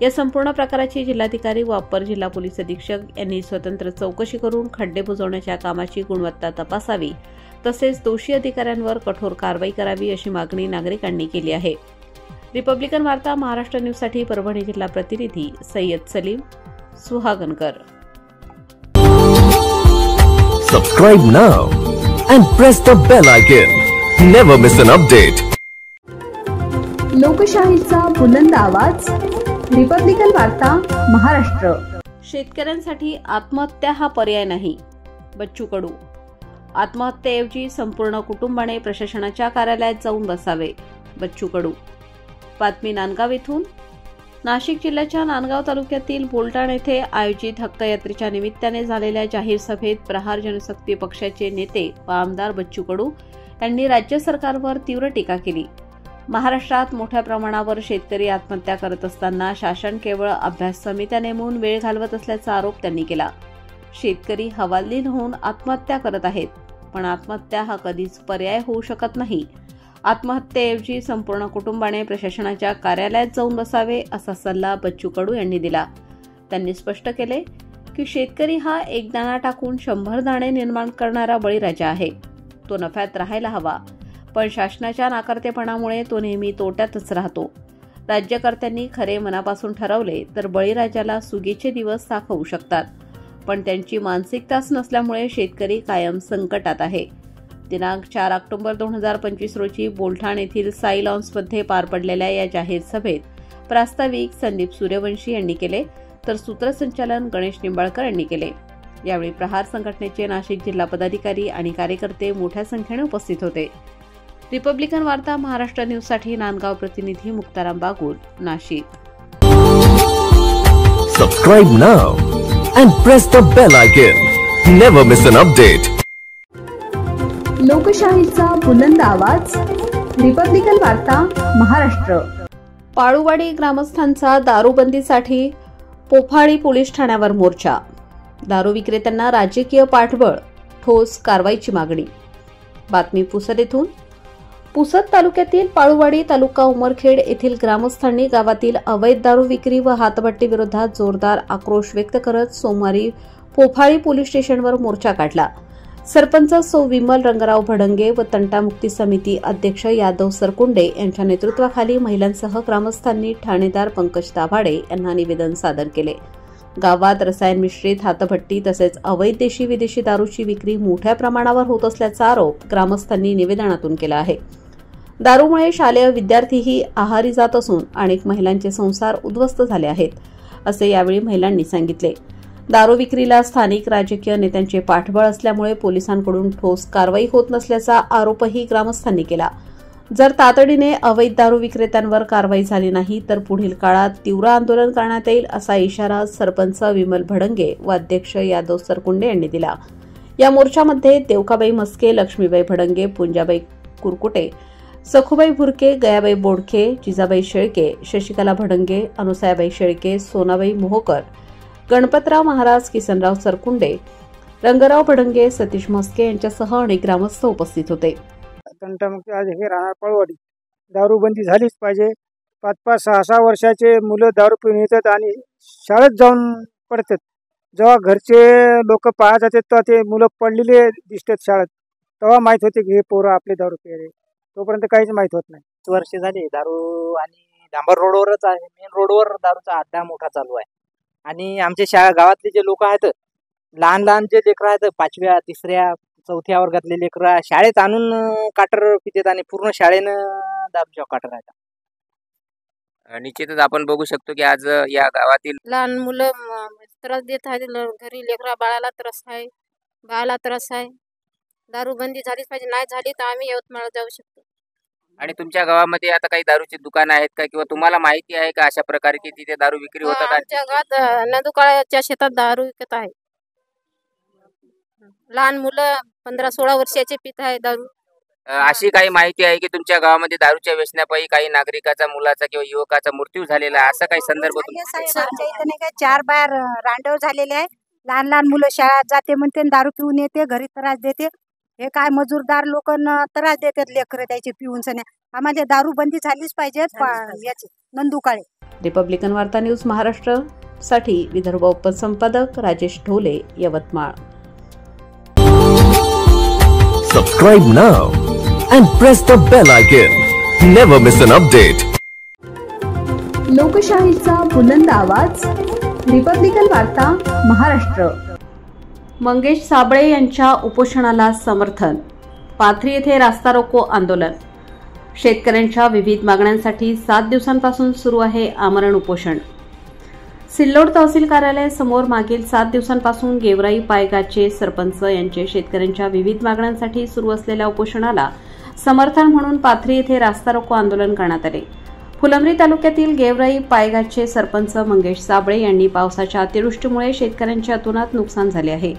B: या संपूर्ण प्रकाराची जिल्हाधिकारी व अप्पर जिल्हा पोलीस अधीक्षक यांनी स्वतंत्र चौकशी करून खड्डे बुजवण्याच्या कामाची गुणवत्ता तपासावी, तसेच दोषी अधिकाऱ्यांवर कठोर कारवाई करावी अशी मागणी नागरिकांनी केली आहे. रिपब्लिकन वार्ता महाराष्ट्र न्यूजसाठी परभणी जिल्हा प्रतिनिधी Syed Salim सुहागनकर.
F: Subscribe now and press the bell icon. Never miss an update.
C: लोकशाहीचा बुलंद आवाज, रिपब्लिकन वार्ता महाराष्ट्र.
B: शेतकऱ्यांसाठी आत्महत्या हा पर्याय नाही. बच्चू कडू. आत्महत्येऐवजी संपूर्ण कुटुंबाने प्रशासनाच्या कार्यालयात जाऊन बसावे. बच्चू कडू. बातमी नांदगाव येथून. नाशिक जिल्ह्याच्या नांदगाव तालुक्यातील बोलटाण येथे आयोजित हक्कयात्रेच्या निमित्ताने झालेल्या जाहीर सभेत प्रहार जनशक्ती पक्षाचे नेते व आमदार बच्चू कडू यांनी राज्य सरकारवर तीव्र टीका केली. महाराष्ट्रात मोठ्या प्रमाणावर शेतकरी आत्महत्या करत असताना शासन केवळ अभ्यास समित्या नेमून वेळ घालवत असल्याचा आरोप त्यांनी केला. शेतकरी हवालदिल होऊन आत्महत्या करत आहेत, पण आत्महत्या हा कधीच पर्याय होऊ शकत नाही. आत्महत्येऐवजी संपूर्ण कुटुंबाने प्रशासनाच्या कार्यालयात जाऊन बसावे असा सल्ला बच्चू कडू यांनी दिला. त्यांनी स्पष्ट केले की शेतकरी हा एक दाणा टाकून 100 दाणे निर्माण करणारा बळीराजा आहे. तो नफ्यात राहायला हवा, पण शासनाच्या नाकारतेपणामुळे तो नेहमी तोट्यातच राहतो. राज्यकर्त्यांनी खरे मनापासून ठरवले तर बळीराजाला सुगीचे दिवस दाखवू शकतात, पण त्यांची मानसिकताच नसल्यामुळे शेतकरी कायम संकटात आहे. दिनांक 4 ऑक्टोबर 2025 रोजी बोलठाण येथील साई लॉन्समध्ये पार पडलेल्या या जाहीर सभेत प्रास्ताविक संदीप सूर्यवंशी यांनी केले, तर सूत्रसंचालन गणेश निंबाळकर यांनी केले. यावेळी प्रहार संघटनेचे नाशिक जिल्हा पदाधिकारी आणि कार्यकर्ते मोठ्या संख्येने उपस्थित होते. रिपब्लिकन वार्ता महाराष्ट्र न्यूजसाठी नांदगाव प्रतिनिधी Muktaram Bagul, Nashik.
F: Subscribe now and press the bell icon. Never miss an update.
C: लोकशाहीचा बुलंद आवाज, रिपब्लिकन वार्ता महाराष्ट्र.
B: पाळूवाडी ग्रामस्थांचा दारूबंदीसाठी पोफाळी पोलीस ठाण्यावर मोर्चा. दारू विक्रेत्यांना राजकीय पाठबळ, ठोस कारवाईची मागणी. बातमी पुसद येथून. पुसद तालुक्यातील पाळूवाडी तालुका उमरखेड येथील ग्रामस्थांनी गावातील अवैध दारू विक्री व हातभट्टी विरोधात जोरदार आक्रोश व्यक्त करत सोमवारी पोफाळी पोलीस स्टेशनवर मोर्चा काढला. सरपंच सौ विमल रंगराव भडंगे व तंटामुक्ती समिती अध्यक्ष यादव सरकुंडे यांच्या नेतृत्वाखाली महिलांसह ग्रामस्थांनी ठाणेदार पंकज दाभाडे यांना निवेदन सादर केले. गावात रसायन मिश्रित हातभट्टी तसेच अवैध देशी विदेशी दारूची विक्री मोठ्या प्रमाणावर होत असल्याचा आरोप ग्रामस्थांनी निवेदनातून केला आहे. दारूमुळे शालेय विद्यार्थीही आहारी जात असून अनेक महिलांचे संसार उद्ध्वस्त झाले आहेत, असे यावेळी महिलांनी सांगितले. दारू विक्रीला स्थानिक राजकीय नेत्यांचे पाठबळ असल्यामुळे पोलिसांकडून ठोस कारवाई होत नसल्याचा आरोपही ग्रामस्थांनी केला. जर तातडीने अवैध दारू विक्रेत्यांवर कारवाई झाली नाही तर पुढील काळात तीव्र आंदोलन करण्यात येईल असा इशारा सरपंच विमल भडंगे व अध्यक्ष यादव सरकुंडे यांनी दिला. या मोर्चामध्ये देवकाबाई मस्के, लक्ष्मीबाई भडंगे, पुंजाबाई कुरकुटे, सखुबाई भुरके, गयाबाई बोडखे, जिजाबाई शेळके, शशिकला भडंगे, अनुसायाबाई शेळके, सोनाबाई मोहोकर, गणपतराव महाराज, किसनराव सरकुंडे, रंगराव भडंगे, सतीश मस्के यांच्यासह अनेक ग्रामस्थ उपस्थित होते.
M: तंटामुक्ती आज हे राहणार पळवाडी. दारूबंदी झालीच पाहिजे. 5-5, 6-6 वर्षाचे मुलं दारू पिऊन येतात आणि शाळेत जाऊन पडतात. जेव्हा घरचे लोक पाहत जातात तेव्हा ते मुलं पडलेले दिसतात शाळेत, तेव्हा माहीत होते की हे पोरं आपले दारू पिले. तोपर्यंत काहीच माहीत होत नाही.
N: वर्ष झाली दारू आणि डांबर रोडवरच आहे. मेन रोडवर दारूचा अड्डा मोठा चालू आहे. आणि आमच्या गावातले जे लोक आहेत, लहान लहान जे लेकरं आहेत, 5व्या 3ऱ्या 4थ्या वर्गातले लेकरं शाळेत आणून काटर पितात आणि पूर्ण शाळेनं दारूच्या काटर आहेत.
O: निश्चितच आपण बघू शकतो की आज या गावातील
P: लहान मुलं त्रास देत आहेत. घरी लेकरा बाळाला त्रास आहे, बाळाला त्रास आहे. दारूबंदी झालीच पाहिजे. नाही झाली तर आम्ही यवतमाळ जाऊ शकतो.
O: आणि तुमच्या गावामध्ये आता काही दारूची दुकान आहेत का, किंवा तुम्हाला माहिती आहे का अशा प्रकारे की तिथे दारू विक्री होतात?
P: आमच्या गावात नंदुकाळ्याच्या शेतात दारू विकत आहे. लहान मुलं 15-16 वर्षाचे पित आहे दारू.
O: अशी काही माहिती आहे की तुमच्या गावामध्ये दारूच्या व्यसनापायी काही नागरिकाचा, मुलाचा किंवा युवकाचा मृत्यू झालेला आहे, असा काही संदर्भ?
Q: नाही का 4 बार रांडव झालेले आहे. लहान लहान मुलं शाळेत जाते म्हणते, दारू पिऊन येते, घरी त्रास देते. हे काय मजूरदार लोक त्रास देतात लेकरं त्याचे पिऊन सण्या. आम्हाला दारू बंदी झालीच पाहिजे. याची नंदुकाळे.
B: रिपब्लिकन वार्ता न्यूज महाराष्ट्र साठी Vidarbha उपसंपादक Rajesh Dhole, Yavatmal.
F: Subscribe now and press the bell icon. Never miss an update.
C: लोकशाहीचा बुलंद आवाज, रिपब्लिकन वार्ता महाराष्ट्र.
B: मंगेश साबळे यांच्या उपोषणाला समर्थन. पाथरी येथे रास्ता रोको आंदोलन. शेतकऱ्यांच्या विविध मागण्यांसाठी 7 दिवसांपासून सुरू आहे आमरण उपोषण. सिल्लोड तहसील कार्यालय समोर मागील 7 दिवसांपासून गेवराई पायगाचे सरपंच यांचे शेतकऱ्यांच्या विविध मागण्यांसाठी सुरू असलेल्या उपोषणाला समर्थन म्हणून पाथरी येथे रास्ता रोको आंदोलन करण्यात आले. फुलंब्री तालुक्यातील गेवराई पायगाचे सरपंच मंगेश साबळे यांनी पावसाच्या अतिवृष्टीमुळे शेतकऱ्यांच्या अतोनात नुकसान झाले आहे.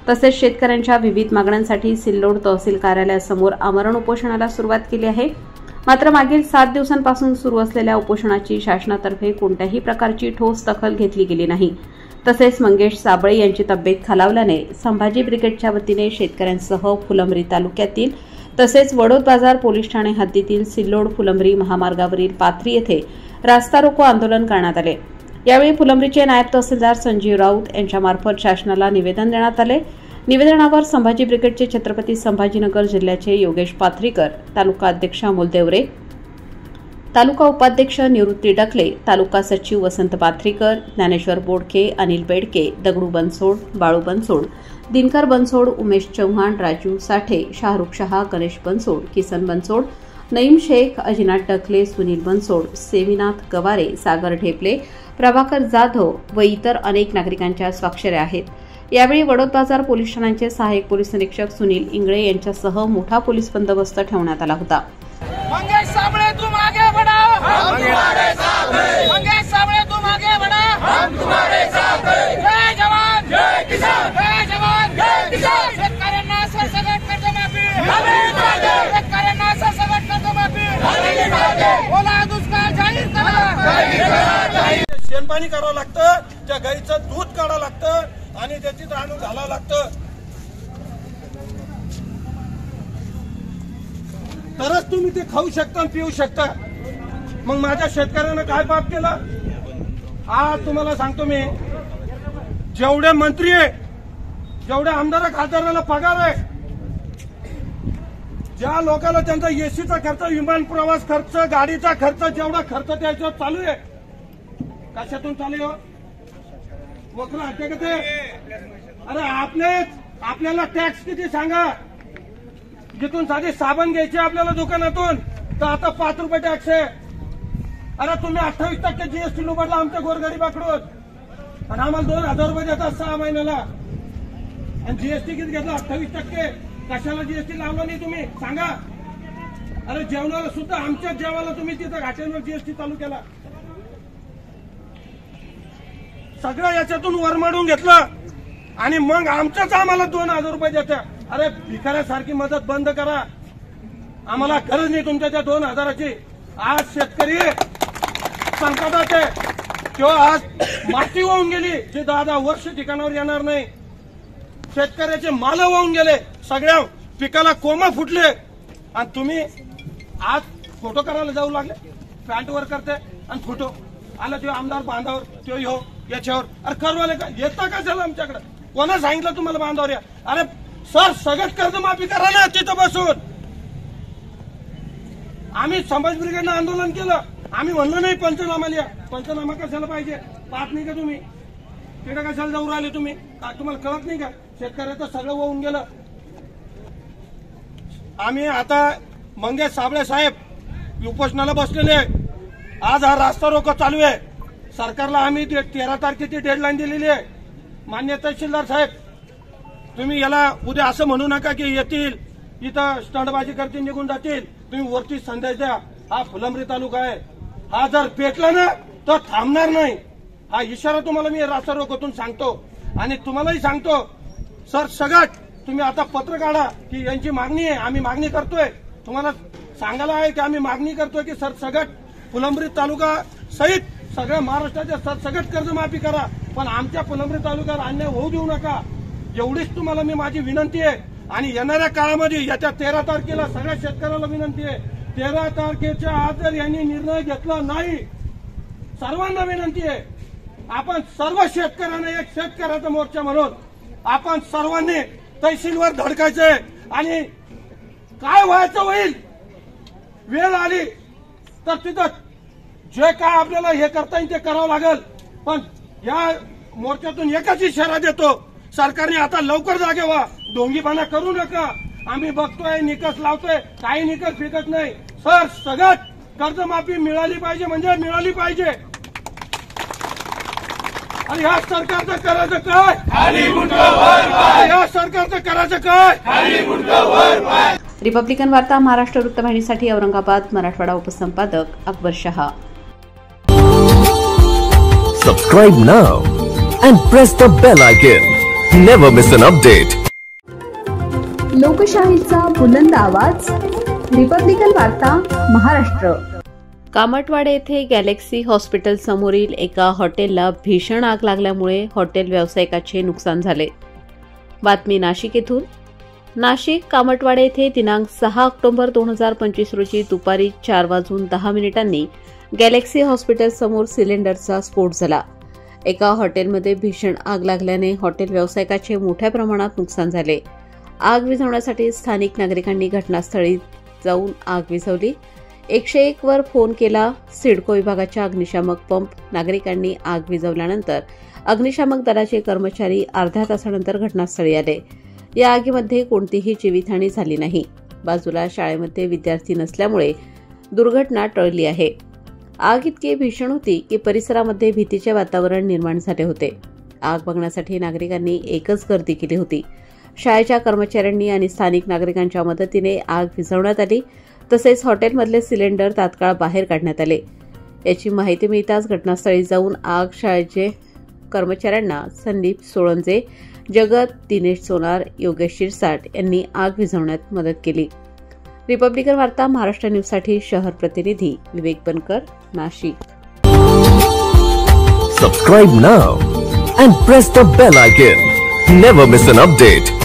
B: तसेच शेतकऱ्यांच्या विविध मागण्यांसाठी सिल्लोड तहसील कार्यालयासमोर आमरण उपोषणाला सुरुवात केली आहे. मात्र मागील 7 दिवसांपासून सुरू असलेल्या उपोषणाची शासनातर्फे कोणत्याही प्रकारची ठोस दखल घेतली गेली नाही. तसेच मंगेश साबळे यांची तब्येत खालावल्याने संभाजी ब्रिगेडच्या वतीने शेतकऱ्यांसह फुलंब्री तालुक्यातील तसेच वडोद बाजार पोलीस ठाणे हद्दीतील सिल्लोड फुलंब्री महामार्गावरील पाथरी येथे रास्ता रोको आंदोलन करण्यात आले. यावेळी फुलंब्रीचे नायब तहसीलदार संजीव राऊत यांच्यामार्फत शासनाला निवेदन देण्यात आले. निवेदनावर संभाजी ब्रिगेडचे छत्रपती संभाजीनगर जिल्ह्याचे योगेश पाथरीकर, तालुका अध्यक्ष अमोल देवरे, तालुका उपाध्यक्ष निवृत्ती डकले, तालुका सचिव वसंत पाथरीकर, ज्ञानेश्वर बोडके, अनिल बेडके, दगडू बनसोड, बाळू बनसोड, दिनकर बनसोड, उमेश चव्हाण, राजू साठे, शाहरुख शहा, गणेश बनसोड, किसन बनसोड, नईम शेख, अजिनाथ डकले, सुनील बनसोड, सेविनाथ गवारे, सागर ढेपले, प्रभाकर जाधव व इतर अनेक नागरिकांच्या स्वाक्षऱ्या आहेत. यावेळी वडोद बाजार पोलीस ठाण्याचे सहाय्यक पोलीस निरीक्षक सुनील इंगळे यांच्यासह मोठा पोलीस बंदोबस्त ठेवण्यात आला होता.
R: मंगेश साबळे तुम आगे बढ़ो, हम तुम्हारे साथ हैं. मंगेश साबळे तुम आगे बढ़ो, हम तुम्हारे साथ हैं. जय जवान, जय किसान, जय जवान, जय किसान. शेतकऱ्यांना सरसकट कर्जमाफी हमी पाहिजे. शेतकऱ्यांना सरसकट कर्जमाफी हमी पाहिजे. ओला दुष्काळ जाहीर करा.
S: शेणपाणी करावं लागतं, त्या गाईचं दूध काढावं लागतं आणि त्याची दाणू घालावं लागतं, तरच तुम्ही ते खाऊ शकता आणि पिऊ शकता. मग माझ्या शेतकऱ्यांना काय पाप केला? आज तुम्हाला सांगतो मी, जेवढे मंत्री आहे, जेवढ्या आमदार खासदारांना पगार आहे, ज्या लोकांना त्यांचा एसीचा खर्च, विमान प्रवास खर्च, गाडीचा खर्च, जेवढा खर्च त्याच्यावर चालू आहे, कशातून चालू आहे? वक्र हत्या का ते? अरे आपल्याला टॅक्स किती सांगा? जिथून साधी साबण घ्यायची आपल्याला दुकानातून, तर आता 5 रुपये टॅक्स आहे. अरे तुम्ही 28% जीएसटी लुबाडला आमच्या गोरगरीबाकडून आणि आम्हाला 2000 रुपये देतात 6 महिन्याला. आणि जीएसटी किती घेतला? 28%. कशाला जीएसटी लावला नाही तुम्ही सांगा? अरे जेवणाला सुद्धा, आमच्या जेवायला तुम्ही तिथं घाट्यांवर जीएसटी चालू केला. सगळं याच्यातून वरमाडून घेतलं आणि मग आमच्याच आम्हाला 2000 रुपये देतात. अरे भिकाऱ्यासारखी मदत बंद करा, आम्हाला गरज नाही तुमच्या त्या 2000ची. आज शेतकरी संकटात आहे किंवा आज माती वाहून गेली, जे 10 वर्ष ठिकाणावर येणार नाही. शेतकऱ्याचे माल वाहून गेले, सगळ्या पिकाला कोंब फुटले आणि तुम्ही आज फोटो करायला जाऊ लागले. पॅन्टवर करते आणि फोटो आला तो आमदार बांधावर, तो हो याच्यावर. अरे करवाले का येता का झालं आमच्याकडे? कोणा सांगितलं तुम्हाला बांधावर या? अरे सर सगळं कर्जमाफी करा ना तिथं बसून. आम्ही समाज ब्रिगेडनं आंदोलन केलं, आम्ही म्हणलो नाही पंचनामा लिहा. पंचनामा कशाला पाहिजे? पाहत नाही का तुम्ही? तिकडे कशाला जाऊ राहिले तुम्ही? तुम्हाला कळत नाही का? शेतकऱ्याचं सगळं वाहून गेलं. आम्ही आता मंगेश साबळे साहेब उपोषणाला बसलेले आहे. आज हा रास्ता रोको चालू आहे. सरकारला आम्ही 13 तारखेची डेडलाईन दिलेली आहे. मान्य तहसीलदार साहेब, तुम्ही याला उद्या असं म्हणू नका की येतील इथं स्टंटबाजी करतील निघून जातील. तुम्ही वरती संदेश द्या, हा फुलंब्री तालुका आहे, हा जर पेटला ना तर थांबणार नाही. हा इशारा तुम्हाला मी रास्ता रोकोतून सांगतो. आणि तुम्हालाही सांगतो सर, सगळं तुम्ही आता पत्र काढा की यांची मागणी आहे, आम्ही मागणी करतोय. तुम्हाला सांगायला आहे की आम्ही मागणी करतोय की सर सगळं फुलंब्री तालुका सहित सगळ्या महाराष्ट्राच्या सरसकट कर्जमाफी करा, पण आमच्या फुलंब्री तालुक्यात अन्याय होऊ देऊ नका. एवढीच तुम्हाला मी माझी विनंती आहे. आणि येणाऱ्या काळामध्ये येत्या 13 तारखेला सगळ्या शेतकऱ्याला विनंती आहे, 13 तारखेच्या आत जर यांनी निर्णय घेतला नाही, सर्वांना विनंती आहे, आपण सर्व शेतकऱ्यांना एक शेतकऱ्याचा मोर्चा म्हणून आपण सर्वांनी तहसीलवर धडकायचंय. आणि काय व्हायचं होईल, वेळ आली तर तिथं जे काय आपल्याला हे करता येईल ते करावं लागेल. पण या मोर्चातून एकच इशारा देतो, सरकारने आता लवकर जागे व्हा, ढोंगीपणा करू नका. आम्ही बघतोय, निकष लावतोय, काही निकष फिकत नाही. सर सगळ्यात कर्जमाफी मिळाली पाहिजे म्हणजे मिळाली पाहिजे. आणि ह्या सरकारचं करायचं काय? ह्या सरकारचं करायचं काय?
B: रिपब्लिकन वार्ता Maharashtra वृत्तवाहिनीसाठी Aurangabad Marathwada उपसंपादक Akbar Shah.
F: Subscribe now and press the bell icon. Never miss an update.
C: लोकशाहीचा बुलंद आवाज रिपब्लिकन वार्ता महाराष्ट्र.
B: कामटवाडे येथे गॅलेक्सी हॉस्पिटल समोरील एका हॉटेलला भीषण आग लागल्यामुळे हॉटेल व्यावसायिकाचे नुकसान झाले. बातमी नाशिक येथून. नाशिक कामटवाडे येथे दिनांक 6 ऑक्टोबर 2025 रोजी दुपारी 4:10 गॅलेक्सी हॉस्पिटल समोर सिलेंडरचा स्फोट झाला. एका हॉटेलमध्ये भीषण आग लागल्याने हॉटेल व्यावसायिकाचे मोठ्या प्रमाणात नुकसान झाले. आग विझवण्यासाठी स्थानिक नागरिकांनी घटनास्थळी जाऊन आग विझवली. 101 वर फोन केला. सिडको विभागाच्या अग्निशामक पंप नागरिकांनी आग विझवल्यानंतर अग्निशामक दलाचे कर्मचारी अर्ध्या तासानंतर घटनास्थळी आले. या आगीमध्ये कोणतीही जीवितहानी झाली नाही. बाजूला शाळेमध्ये विद्यार्थी नसल्यामुळे दुर्घटना टळली आहे. आग इतकी भीषण होती की परिसरामध्ये भीतीचे वातावरण निर्माण झाले होते. आग बघण्यासाठी नागरिकांनी एकच गर्दी केली होती. शाळेच्या कर्मचाऱ्यांनी आणि स्थानिक नागरिकांच्या मदतीने आग विझवण्यात आली. तसेच हॉटेलमधले सिलेंडर तात्काळ बाहेर काढण्यात आले. याची माहिती मिळताच घटनास्थळी जाऊन आग शाळेचे कर्मचाऱ्यांना संदीप सोळंजे, जगत, दिनेश सोनार, योगेश शिरसाट यांनी आग विझवण्यात मदत केली. रिपब्लिकन वार्ता महाराष्ट्र न्यूजसाठी शहर प्रतिनिधी विवेक बनकर, Nashik.
F: Subscribe now and press the bell icon. Never miss an update.